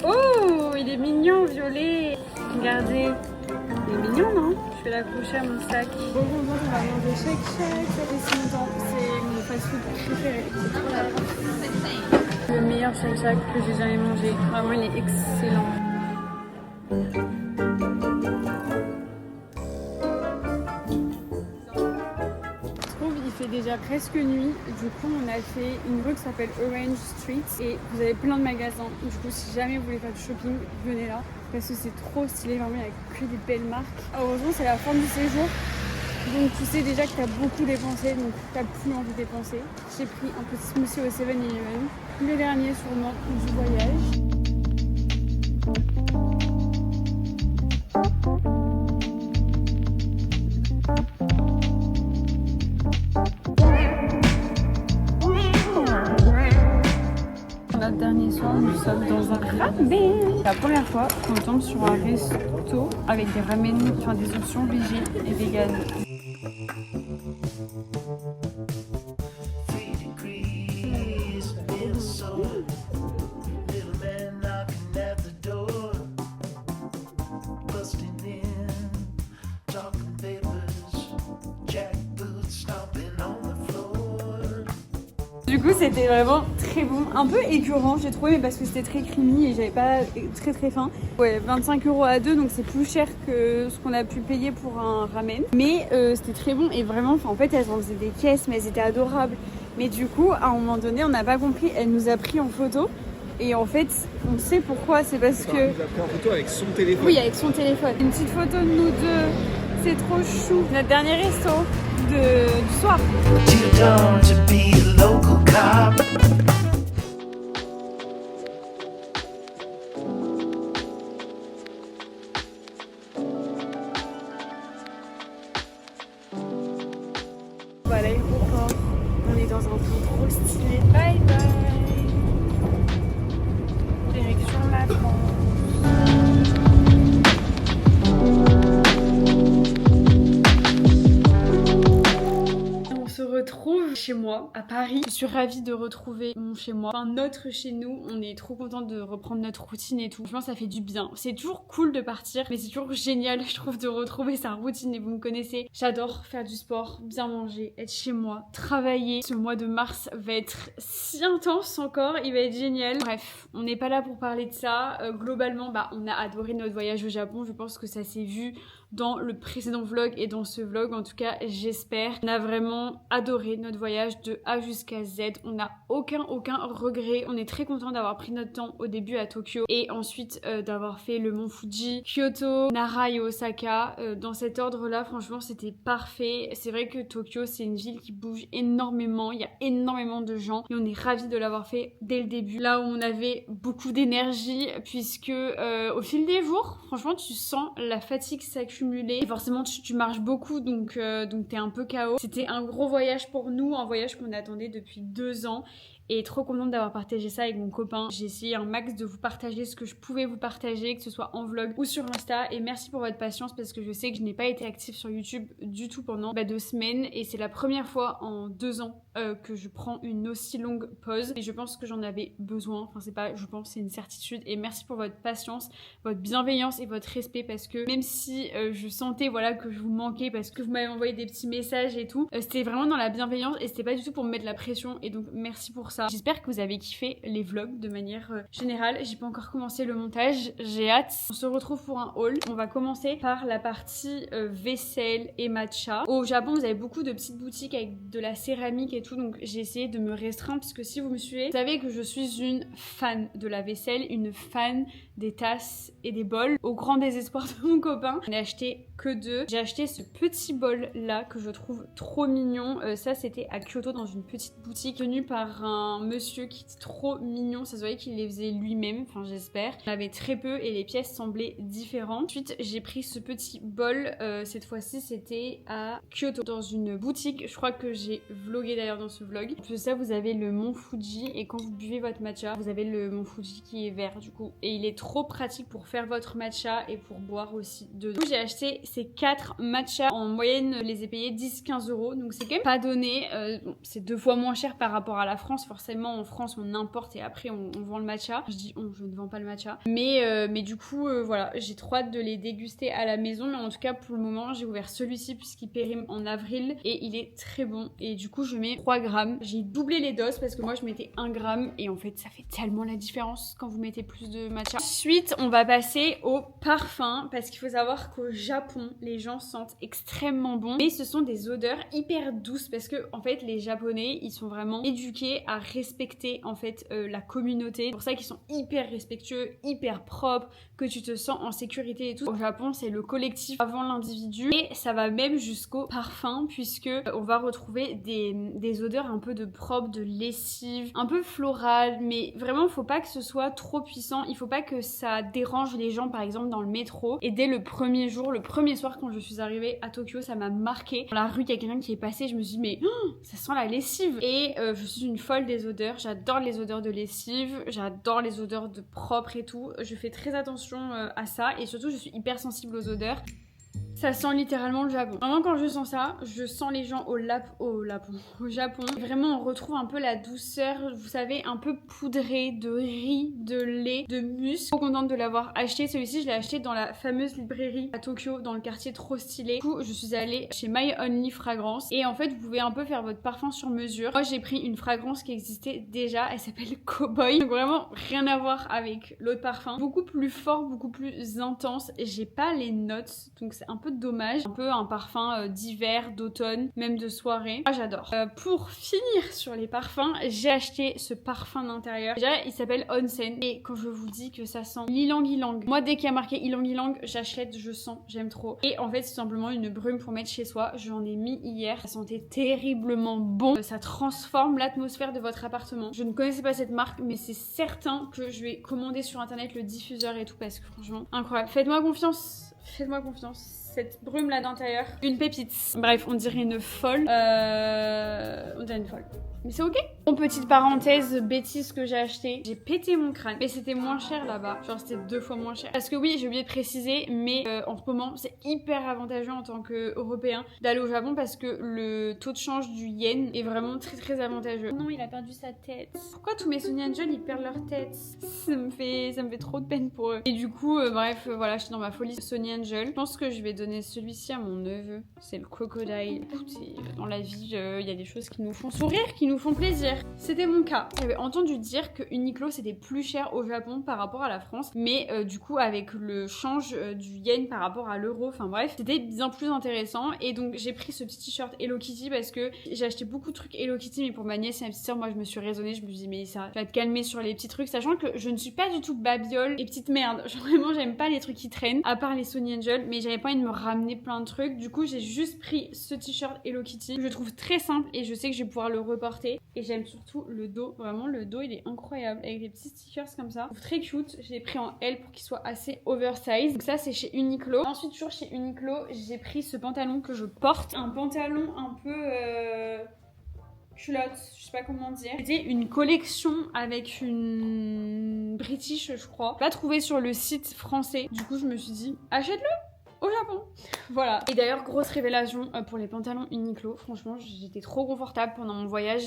Oh il est mignon violet. Regardez. Il est mignon non? Je vais l'accrocher à mon sac. Bon, on va manger Shake Shack, ça fait si longtemps. C'est mon fast-food préféré. Le meilleur Shake Shack que j'ai jamais mangé. Vraiment, il est excellent. Il fait déjà presque nuit. Du coup, on a fait une rue qui s'appelle Orange Street et vous avez plein de magasins. Du coup, si jamais vous voulez faire du shopping, venez là. Parce que c'est trop stylé, vraiment il n'y a que des belles marques. Heureusement c'est la fin du séjour, donc tu sais déjà que tu as beaucoup dépensé, donc tu n'as plus envie de dépenser. J'ai pris un petit smoothie au 7-Eleven, le dernier sûrement du voyage. Dernier soir, nous sommes dans un ramen. C'est la première fois qu'on tombe sur un resto Kyoto avec des ramen, enfin des options végé et vegan. 3 degrees, Minnesota. Little man knocking at the door, busting in, talking papers, jackboots stomping on the floor. Du coup, c'était vraiment très bon, un peu écœurant j'ai trouvé, mais parce que c'était très creamy et j'avais pas très faim. Ouais, 25 € à deux, donc c'est plus cher que ce qu'on a pu payer pour un ramen. Mais c'était très bon et vraiment, en fait, elles en faisaient des caisses, mais elles étaient adorables. Mais du coup, à un moment donné, on n'a pas compris, elle nous a pris en photo. Et en fait, on sait pourquoi, c'est parce que... Elle nous a pris en photo avec son téléphone. Oui, avec son téléphone. Une petite photo de nous deux, c'est trop chou. Notre dernier resto du soir. Too dumb to be a local cop. On va à l'aéroport, on est dans un plan trop stylé. Bye bye. Direction la France. On se retrouve chez moi à Paris. Je suis ravie de retrouver mon chez moi, enfin notre chez nous. On est trop content de reprendre notre routine et tout. Franchement, ça fait du bien. C'est toujours cool de partir, mais c'est toujours génial, je trouve, de retrouver sa routine. Et vous me connaissez, j'adore faire du sport, bien manger, être chez moi, travailler. Ce mois de mars va être si intense encore, il va être génial. Bref, on n'est pas là pour parler de ça. Globalement, on a adoré notre voyage au Japon. Je pense que ça s'est vu dans le précédent vlog et dans ce vlog, en tout cas j'espère. On a vraiment adoré notre voyage de A jusqu'à Z, on n'a aucun regret. On est très content d'avoir pris notre temps au début à Tokyo et ensuite d'avoir fait le mont Fuji, Kyoto, Nara et Osaka. Dans cet ordre là, franchement c'était parfait. C'est vrai que Tokyo c'est une ville qui bouge énormément, il y a énormément de gens et on est ravis de l'avoir fait dès le début, là où on avait beaucoup d'énergie, puisque au fil des jours, franchement tu sens la fatigue s'accumuler. Et forcément tu marches beaucoup, donc t'es un peu KO. C'était un gros voyage pour nous, un voyage qu'on attendait depuis 2 ans. Et trop contente d'avoir partagé ça avec mon copain. J'ai essayé un max de vous partager ce que je pouvais vous partager, que ce soit en vlog ou sur Insta. Et merci pour votre patience parce que je sais que je n'ai pas été active sur YouTube du tout pendant 2 semaines. Et c'est la première fois en 2 ans que je prends une aussi longue pause. Et je pense que j'en avais besoin. Enfin c'est pas je pense, c'est une certitude. Et merci pour votre patience, votre bienveillance et votre respect, parce que même si je sentais voilà que je vous manquais parce que vous m'avez envoyé des petits messages et tout, c'était vraiment dans la bienveillance et c'était pas du tout pour me mettre la pression. Et donc merci pour ça. J'espère que vous avez kiffé les vlogs de manière générale. J'ai pas encore commencé le montage, j'ai hâte. On se retrouve pour un haul. On va commencer par la partie vaisselle et matcha. Au Japon, vous avez beaucoup de petites boutiques avec de la céramique et tout, donc j'ai essayé de me restreindre parce que si vous me suivez, vous savez que je suis une fan de la vaisselle, une fan des tasses et des bols. Au grand désespoir de mon copain, j'en ai acheté que 2. J'ai acheté ce petit bol là que je trouve trop mignon. Ça c'était à Kyoto dans une petite boutique tenue par un monsieur qui était trop mignon. Ça se voyait qu'il les faisait lui-même, enfin j'espère. Il y en avait très peu et les pièces semblaient différentes. Ensuite j'ai pris ce petit bol. Cette fois-ci c'était à Kyoto dans une boutique. Je crois que j'ai vlogué d'ailleurs dans ce vlog. En plus de ça vous avez le mont Fuji et quand vous buvez votre matcha vous avez le mont Fuji qui est vert du coup. Et il est trop pratique pour faire votre matcha et pour boire aussi dedans. J'ai acheté ces 4 matchas. En moyenne je les ai payés 10-15 €. Donc c'est quand même pas donné. Bon, c'est 2 fois moins cher par rapport à la France. Forcément en France on importe et après on vend le matcha. Je dis je ne vends pas le matcha. Mais du coup voilà, j'ai trop hâte de les déguster à la maison. Mais en tout cas pour le moment j'ai ouvert celui-ci puisqu'il périme en avril et il est très bon. Et du coup je mets 3 grammes. J'ai doublé les doses parce que moi je mettais 1 gramme et en fait ça fait tellement la différence quand vous mettez plus de matcha. Ensuite on va passer au parfum parce qu'il faut savoir qu'au Japon les gens sentent extrêmement bon, mais ce sont des odeurs hyper douces parce que en fait les Japonais ils sont vraiment éduqués à respecter en fait la communauté. C'est pour ça qu'ils sont hyper respectueux, hyper propres, que tu te sens en sécurité et tout. Au Japon c'est le collectif avant l'individu et ça va même jusqu'au parfum puisque on va retrouver des odeurs un peu de propre, de lessive, un peu florale, mais vraiment faut pas que ce soit trop puissant, il faut pas que ça dérange les gens par exemple dans le métro. Et dès le premier jour, le premier soir quand je suis arrivée à Tokyo, ça m'a marqué. Dans la rue il y a quelqu'un qui est passé, je me suis dit mais ça sent la lessive. Et je suis une folle des odeurs. J'adore les odeurs de lessive, j'adore les odeurs de propre et tout. Je fais très attention à ça et surtout je suis hyper sensible aux odeurs. Ça sent littéralement le Japon. Vraiment quand je sens ça, je sens les gens au Japon. Vraiment on retrouve un peu la douceur, vous savez, un peu poudrée de riz, de lait, de muscle. Trop contente de l'avoir acheté. Celui-ci je l'ai acheté dans la fameuse librairie à Tokyo, dans le quartier trop stylé. Du coup je suis allée chez My Only Fragrance et en fait vous pouvez un peu faire votre parfum sur mesure. Moi j'ai pris une fragrance qui existait déjà, elle s'appelle Cowboy. Donc vraiment rien à voir avec l'autre parfum. Beaucoup plus fort, beaucoup plus intense. J'ai pas les notes, donc c'est un peu dommage. Un peu un parfum d'hiver, d'automne, même de soirée. Moi j'adore. Pour finir sur les parfums, j'ai acheté ce parfum d'intérieur. Déjà il s'appelle Onsen et quand je vous dis que ça sent ylang ylang, moi dès qu'il y a marqué ylang ylang, j'achète, je sens, j'aime trop. Et en fait c'est simplement une brume pour mettre chez soi. J'en ai mis hier, ça sentait terriblement bon. Ça transforme l'atmosphère de votre appartement. Je ne connaissais pas cette marque mais c'est certain que je vais commander sur internet le diffuseur et tout parce que franchement incroyable. Faites-moi confiance, faites-moi confiance. Cette brume là d'intérieur, une pépite. Bref, on dirait une folle. On dirait une folle. Mais c'est ok. En petite parenthèse, bêtise que j'ai acheté, j'ai pété mon crâne. Mais c'était moins cher là-bas. Genre c'était 2 fois moins cher. Parce que oui, j'ai oublié de préciser, mais en ce moment, c'est hyper avantageux en tant qu'Européen d'aller au Japon parce que le taux de change du yen est vraiment très très avantageux. Non, il a perdu sa tête. Pourquoi tous mes Sonny Angel ils perdent leur tête? Ça me fait trop de peine pour eux. Et du coup, bref, voilà, je suis dans ma folie Sonny Angel. Je pense que je vais donner celui-ci à mon neveu. C'est le Crocodile. Écoutez, dans la vie, il y a des choses qui nous font sourire, qui nous font plaisir. C'était mon cas. J'avais entendu dire que Uniqlo c'était plus cher au Japon par rapport à la France, mais du coup avec le change du yen par rapport à l'euro, enfin bref, c'était bien plus intéressant. Et donc j'ai pris ce petit t-shirt Hello Kitty parce que j'ai acheté beaucoup de trucs Hello Kitty, mais pour ma nièce et ma petite soeur, moi je me suis raisonnée, je me suis dit mais ça va te calmer sur les petits trucs, sachant que je ne suis pas du tout babiole et petite merde. Genre, vraiment j'aime pas les trucs qui traînent, à part les Sonny Angel, mais j'avais pas envie de me ramener plein de trucs. Du coup j'ai juste pris ce t-shirt Hello Kitty, que je trouve très simple et je sais que je vais pouvoir le reporter. Et j'aime surtout le dos, vraiment le dos il est incroyable avec des petits stickers comme ça. Je trouve très cute, je l'ai pris en L pour qu'il soit assez oversize. Donc ça c'est chez Uniqlo. Ensuite toujours chez Uniqlo, j'ai pris ce pantalon que je porte. Un pantalon un peu culotte, je sais pas comment dire. C'était une collection avec une British je crois. Pas trouvé sur le site français. Du coup je me suis dit achète-le au Japon. Voilà. Et d'ailleurs, grosse révélation pour les pantalons Uniqlo. Franchement, j'étais trop confortable pendant mon voyage.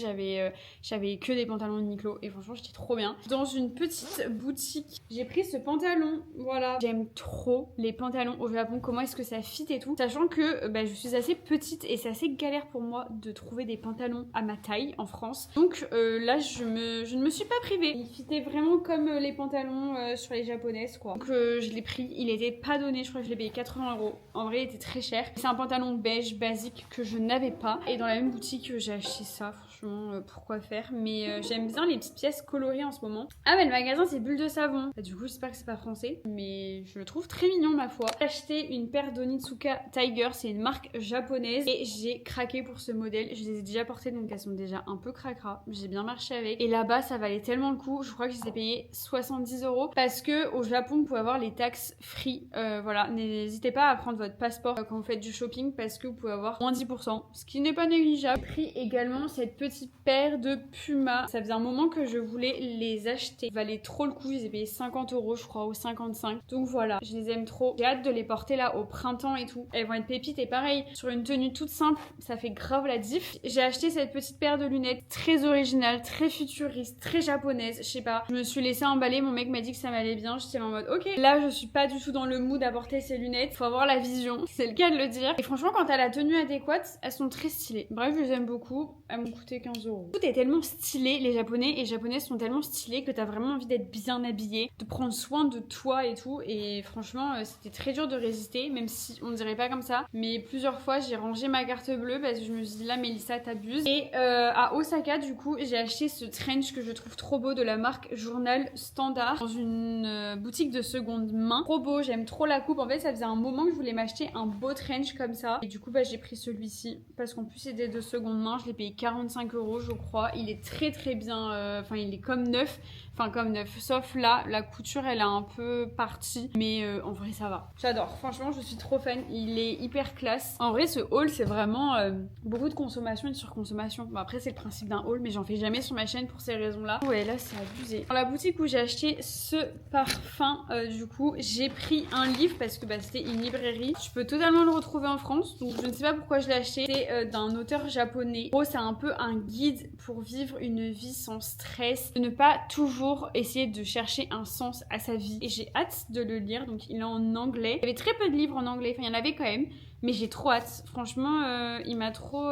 J'avais que des pantalons Uniqlo et franchement, j'étais trop bien. Dans une petite boutique, j'ai pris ce pantalon. Voilà. J'aime trop les pantalons au Japon. Comment est-ce que ça fit et tout. Sachant que je suis assez petite et c'est assez galère pour moi de trouver des pantalons à ma taille en France. Donc là, je ne me suis pas privée. Il fitait vraiment comme les pantalons sur les japonaises quoi. Donc je l'ai pris. Il était pas donné. Je crois que je l'ai payé 80 €. En vrai, il était très cher. C'est un pantalon beige basique que je n'avais pas. Et dans la même boutique, j'ai acheté ça. Franchement, pourquoi faire? Mais j'aime bien les petites pièces colorées en ce moment. Ah, mais le magasin, c'est Bulle de Savon. Du coup, j'espère que c'est pas français. Mais je le trouve très mignon, ma foi. J'ai acheté une paire d'Onitsuka Tiger. C'est une marque japonaise. Et j'ai craqué pour ce modèle. Je les ai déjà portées, donc elles sont déjà un peu cracra. J'ai bien marché avec. Et là-bas, ça valait tellement le coup. Je crois que je les ai payés 70 €. Parce que au Japon, vous pouvez avoir les taxes free. Voilà, n'hésitez pas à prendre votre passeport quand vous faites du shopping parce que vous pouvez avoir moins 10%, ce qui n'est pas négligeable. J'ai pris également cette petite paire de Puma. Ça faisait un moment que je voulais les acheter. Ça valait trop le coup, je les ai payés 50 € je crois ou 55. Donc voilà, je les aime trop. J'ai hâte de les porter là au printemps et tout. Elles vont être pépites et pareil, sur une tenue toute simple, ça fait grave la diff. J'ai acheté cette petite paire de lunettes très originale, très futuriste, très japonaise, je sais pas. Je me suis laissée emballer, mon mec m'a dit que ça m'allait bien. J'étais en mode ok, là je suis pas du tout dans le mood à porter ces lunettes. Faut avoir la vision, c'est le cas de le dire. Et franchement, quand t'as la tenue adéquate, elles sont très stylées. Bref, je les aime beaucoup. Elles m'ont coûté 15 €. Tout est tellement stylé, les japonais et japonaises sont tellement stylés que t'as vraiment envie d'être bien habillé, de prendre soin de toi et tout. Et franchement, c'était très dur de résister, même si on dirait pas comme ça. Mais plusieurs fois, j'ai rangé ma carte bleue parce que je me suis dit là, Mélissa, t'abuses. Et à Osaka, du coup, j'ai acheté ce trench que je trouve trop beau de la marque Journal Standard dans une boutique de seconde main. Trop beau, j'aime trop la coupe. En fait, ça faisait un moment que je voulais m'acheter un beau trench comme ça. Et du coup, bah, j'ai pris celui-ci parce qu'en plus, c'était de seconde main. Je l'ai payé 45 € je crois. Il est très très bien. Enfin, il est comme neuf. Enfin, comme neuf. Sauf là, la couture, elle a un peu parti. Mais en vrai, ça va. J'adore. Franchement, je suis trop fan. Il est hyper classe. En vrai, ce haul, c'est vraiment beaucoup de consommation et de surconsommation. Bon, après, c'est le principe d'un haul, mais j'en fais jamais sur ma chaîne pour ces raisons-là. Ouais, là, c'est abusé. Dans la boutique où j'ai acheté ce parfum, du coup, j'ai pris un livre parce que bah, c'était une librairie. Je peux totalement le retrouver en France. Donc, je ne sais pas pourquoi je l'ai acheté. C'est d'un auteur japonais. En gros, c'est un peu un guide pour vivre une vie sans stress. De ne pas toujours essayer de chercher un sens à sa vie. Et j'ai hâte de le lire. Donc, il est en anglais. Il y avait très peu de livres en anglais. Enfin, il y en avait quand même. Mais j'ai trop hâte. Franchement, il m'a trop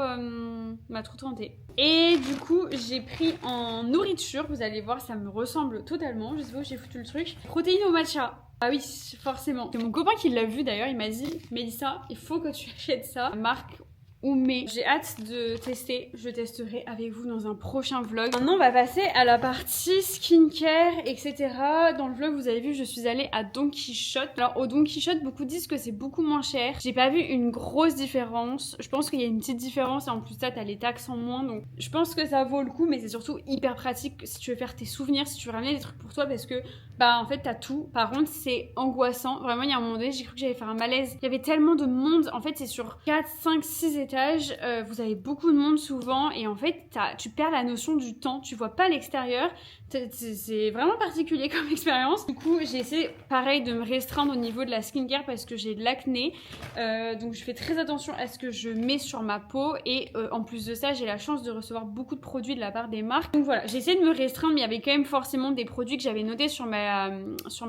tenté. Et du coup, j'ai pris en nourriture. Vous allez voir, ça me ressemble totalement. Je sais pas où j'ai foutu le truc. Protéines au matcha. Ah oui, forcément. C'est mon copain qui l'a vu d'ailleurs. Il m'a dit, Mélissa, il faut que tu achètes ça. Marque Oumé. J'ai hâte de tester. Je testerai avec vous dans un prochain vlog. Maintenant, on va passer à la partie skincare, etc. Dans le vlog, vous avez vu, je suis allée à Don Quichotte. Alors, au Don Quichotte, beaucoup disent que c'est beaucoup moins cher. J'ai pas vu une grosse différence. Je pense qu'il y a une petite différence et en plus, ça, t'as les taxes en moins. Donc, je pense que ça vaut le coup, mais c'est surtout hyper pratique si tu veux faire tes souvenirs, si tu veux ramener des trucs pour toi parce que, bah, en fait, t'as tout. Par contre, c'est angoissant. Vraiment, il y a un moment donné, j'ai cru que j'allais faire un malaise. Il y avait tellement de monde. En fait, c'est sur 4, 5, 6 étages. Vous avez beaucoup de monde souvent et en fait tu perds la notion du temps, tu vois pas l'extérieur, c'est vraiment particulier comme expérience. Du coup j'ai essayé pareil de me restreindre au niveau de la skincare parce que j'ai de l'acné, donc je fais très attention à ce que je mets sur ma peau et en plus de ça j'ai la chance de recevoir beaucoup de produits de la part des marques, donc voilà, j'ai essayé de me restreindre mais il y avait quand même forcément des produits que j'avais notés sur ma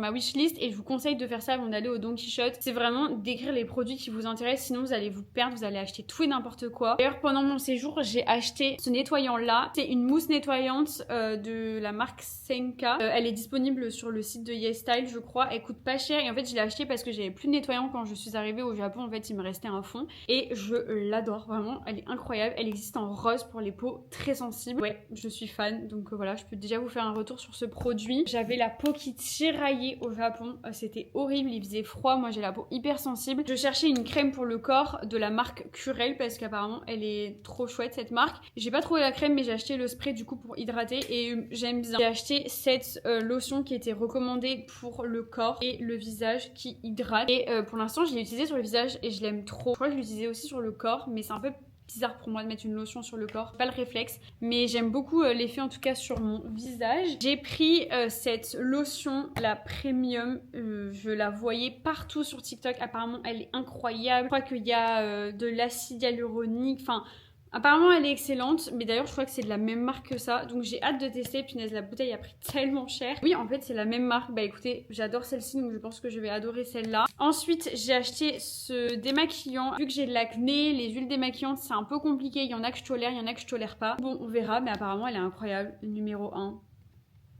wishlist et je vous conseille de faire ça avant d'aller au Don Quichotte. C'est vraiment d'écrire les produits qui vous intéressent, sinon vous allez vous perdre, vous allez acheter tout et n'importe quoi. D'ailleurs pendant mon séjour j'ai acheté ce nettoyant là, c'est une mousse nettoyante de la marque Senka. Elle est disponible sur le site de YesStyle je crois, elle coûte pas cher et en fait je l'ai acheté parce que j'avais plus de nettoyant quand je suis arrivée au Japon. En fait il me restait un fond et je l'adore vraiment, elle est incroyable, elle existe en rose pour les peaux très sensibles. Ouais, je suis fan, donc voilà, je peux déjà vous faire un retour sur ce produit. J'avais la peau qui tiraillait au Japon, c'était horrible, il faisait froid, moi j'ai la peau hyper sensible. Je cherchais une crème pour le corps de la marque Curel parce qu'apparemment elle est trop chouette cette marque. J'ai pas trouvé la crème mais j'ai acheté le spray du coup pour hydrater et j'aime bien. J'ai acheté cette lotion qui était recommandée pour le corps et le visage qui hydrate et pour l'instant je l'ai utilisée sur le visage et je l'aime trop. Je crois que je l'ai utilisée aussi sur le corps mais c'est un peu bizarre pour moi de mettre une lotion sur le corps, pas le réflexe, mais j'aime beaucoup l'effet en tout cas sur mon visage. J'ai pris cette lotion, la premium, je la voyais partout sur TikTok, apparemment elle est incroyable. Je crois qu'il y a de l'acide hyaluronique, enfin apparemment elle est excellente, mais d'ailleurs je crois que c'est de la même marque que ça, donc j'ai hâte de tester. Punaise, la bouteille a pris tellement cher. Oui en fait c'est la même marque, bah écoutez j'adore celle-ci donc je pense que je vais adorer celle-là. Ensuite j'ai acheté ce démaquillant, vu que j'ai de l'acné, les huiles démaquillantes c'est un peu compliqué, il y en a que je tolère, il y en a que je tolère pas. Bon on verra, mais apparemment elle est incroyable, numéro 1.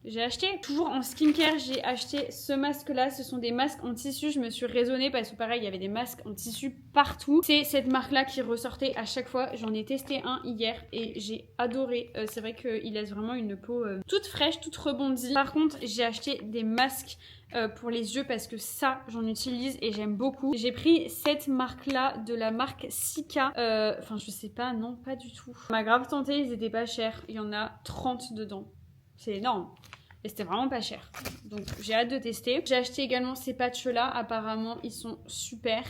J'ai acheté, toujours en skincare, j'ai acheté ce masque là, ce sont des masques en tissu, je me suis raisonnée parce que pareil il y avait des masques en tissu partout. C'est cette marque là qui ressortait à chaque fois, j'en ai testé un hier et j'ai adoré. C'est vrai qu'il laisse vraiment une peau toute fraîche, toute rebondie. Par contre j'ai acheté des masques pour les yeux parce que ça j'en utilise et j'aime beaucoup. J'ai pris cette marque là de la marque Sika, enfin je sais pas, non pas du tout. Ça m'a grave tenté, ils étaient pas chers, il y en a 30 dedans. C'est énorme. Et c'était vraiment pas cher. Donc j'ai hâte de tester. J'ai acheté également ces patchs là. Apparemment ils sont super.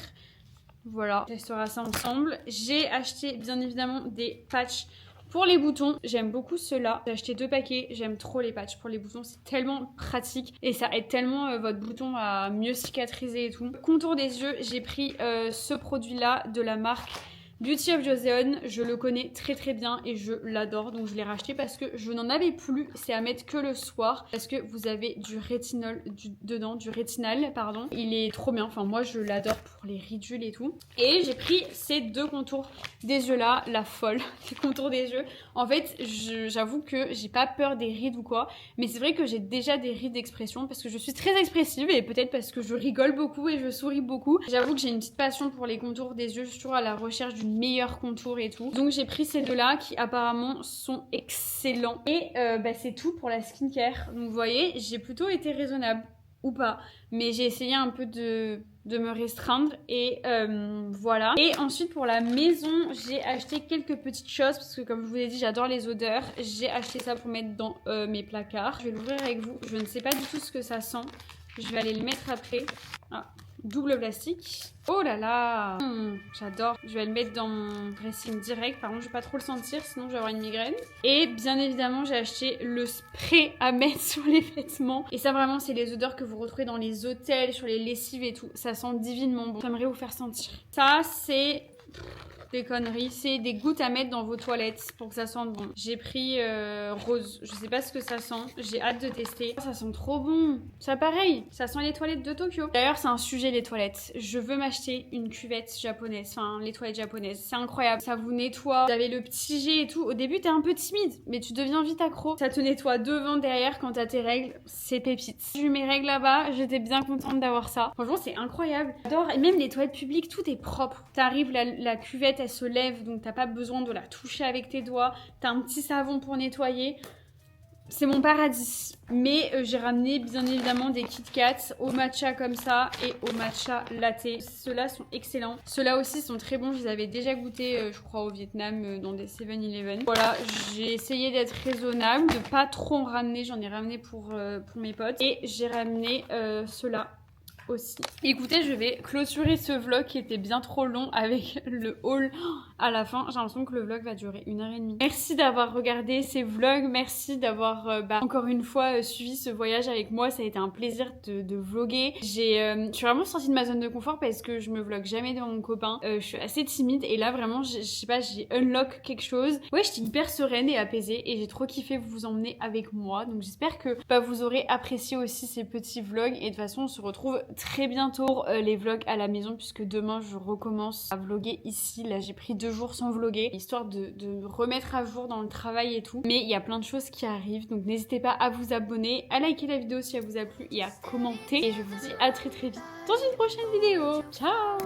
Voilà. On testera ça ensemble. J'ai acheté bien évidemment des patchs pour les boutons. J'aime beaucoup ceux-là. J'ai acheté 2 paquets. J'aime trop les patchs pour les boutons. C'est tellement pratique. Et ça aide tellement votre bouton à mieux cicatriser et tout. Contour des yeux. J'ai pris ce produit là de la marque Beauty of Joseon, je le connais très très bien et je l'adore, donc je l'ai racheté parce que je n'en avais plus. C'est à mettre que le soir parce que vous avez du rétinol dedans, du rétinal pardon. Il est trop bien, enfin moi je l'adore pour les ridules et tout. Et j'ai pris ces 2 contours des yeux là, la folle des contours des yeux. En fait j'avoue que j'ai pas peur des rides ou quoi, mais c'est vrai que j'ai déjà des rides d'expression parce que je suis très expressive et peut-être parce que je rigole beaucoup et je souris beaucoup. J'avoue que j'ai une petite passion pour les contours des yeux, je suis toujours à la recherche d'une meilleur contour et tout. Donc j'ai pris ces 2 là qui apparemment sont excellents. Et c'est tout pour la skincare. Donc vous voyez, j'ai plutôt été raisonnable. ou pas. Mais j'ai essayé un peu de me restreindre et voilà. Et ensuite pour la maison, j'ai acheté quelques petites choses parce que comme je vous l'ai dit, j'adore les odeurs. J'ai acheté ça pour mettre dans mes placards. Je vais l'ouvrir avec vous. Je ne sais pas du tout ce que ça sent. Je vais aller le mettre après. Ah, double plastique. Oh là là, j'adore. Je vais le mettre dans mon dressing direct. Par contre, je vais pas trop le sentir, sinon je vais avoir une migraine. Et bien évidemment, j'ai acheté le spray à mettre sur les vêtements. Et ça, vraiment, c'est les odeurs que vous retrouvez dans les hôtels, sur les lessives et tout. Ça sent divinement bon. J'aimerais vous faire sentir. Ça, c'est... des conneries, c'est des gouttes à mettre dans vos toilettes pour que ça sente bon. J'ai pris rose, je sais pas ce que ça sent, j'ai hâte de tester. Ça sent trop bon, ça pareil, ça sent les toilettes de Tokyo. D'ailleurs c'est un sujet les toilettes, je veux m'acheter une cuvette japonaise, enfin les toilettes japonaises, c'est incroyable. Ça vous nettoie, vous avez le petit jet et tout, au début t'es un peu timide, mais tu deviens vite accro. Ça te nettoie devant, derrière quand t'as tes règles, c'est pépite. J'ai eu mes règles là-bas, j'étais bien contente d'avoir ça. Franchement c'est incroyable, j'adore, et même les toilettes publiques, tout est propre. T'arrives, la cuvette elle se lève, donc t'as pas besoin de la toucher avec tes doigts, t'as un petit savon pour nettoyer. C'est mon paradis. Mais j'ai ramené bien évidemment des Kit Kat au matcha comme ça et au matcha latte. Ceux-là sont excellents. Ceux-là aussi sont très bons. Je les avais déjà goûtés, je crois, au Vietnam dans des 7-Eleven. Voilà, j'ai essayé d'être raisonnable, de pas trop en ramener. J'en ai ramené pour mes potes. Et j'ai ramené ceux-là aussi. Écoutez, je vais clôturer ce vlog qui était bien trop long avec le haul à la fin. J'ai l'impression que le vlog va durer 1h30. Merci d'avoir regardé ces vlogs, merci d'avoir encore une fois suivi ce voyage avec moi. Ça a été un plaisir de vlogger. Je suis vraiment sortie de ma zone de confort parce que je me vlog jamais devant mon copain. Je suis assez timide et là vraiment, je sais pas, j'ai unlock quelque chose. Ouais, j'étais hyper sereine et apaisée et j'ai trop kiffé vous emmener avec moi. Donc j'espère que vous aurez apprécié aussi ces petits vlogs et de toute façon on se retrouve très bientôt pour les vlogs à la maison puisque demain je recommence à vlogger ici. Là j'ai pris 2 jours sans vlogger histoire de remettre à jour dans le travail et tout, mais il y a plein de choses qui arrivent donc n'hésitez pas à vous abonner, à liker la vidéo si elle vous a plu et à commenter et je vous dis à très vite dans une prochaine vidéo. Ciao.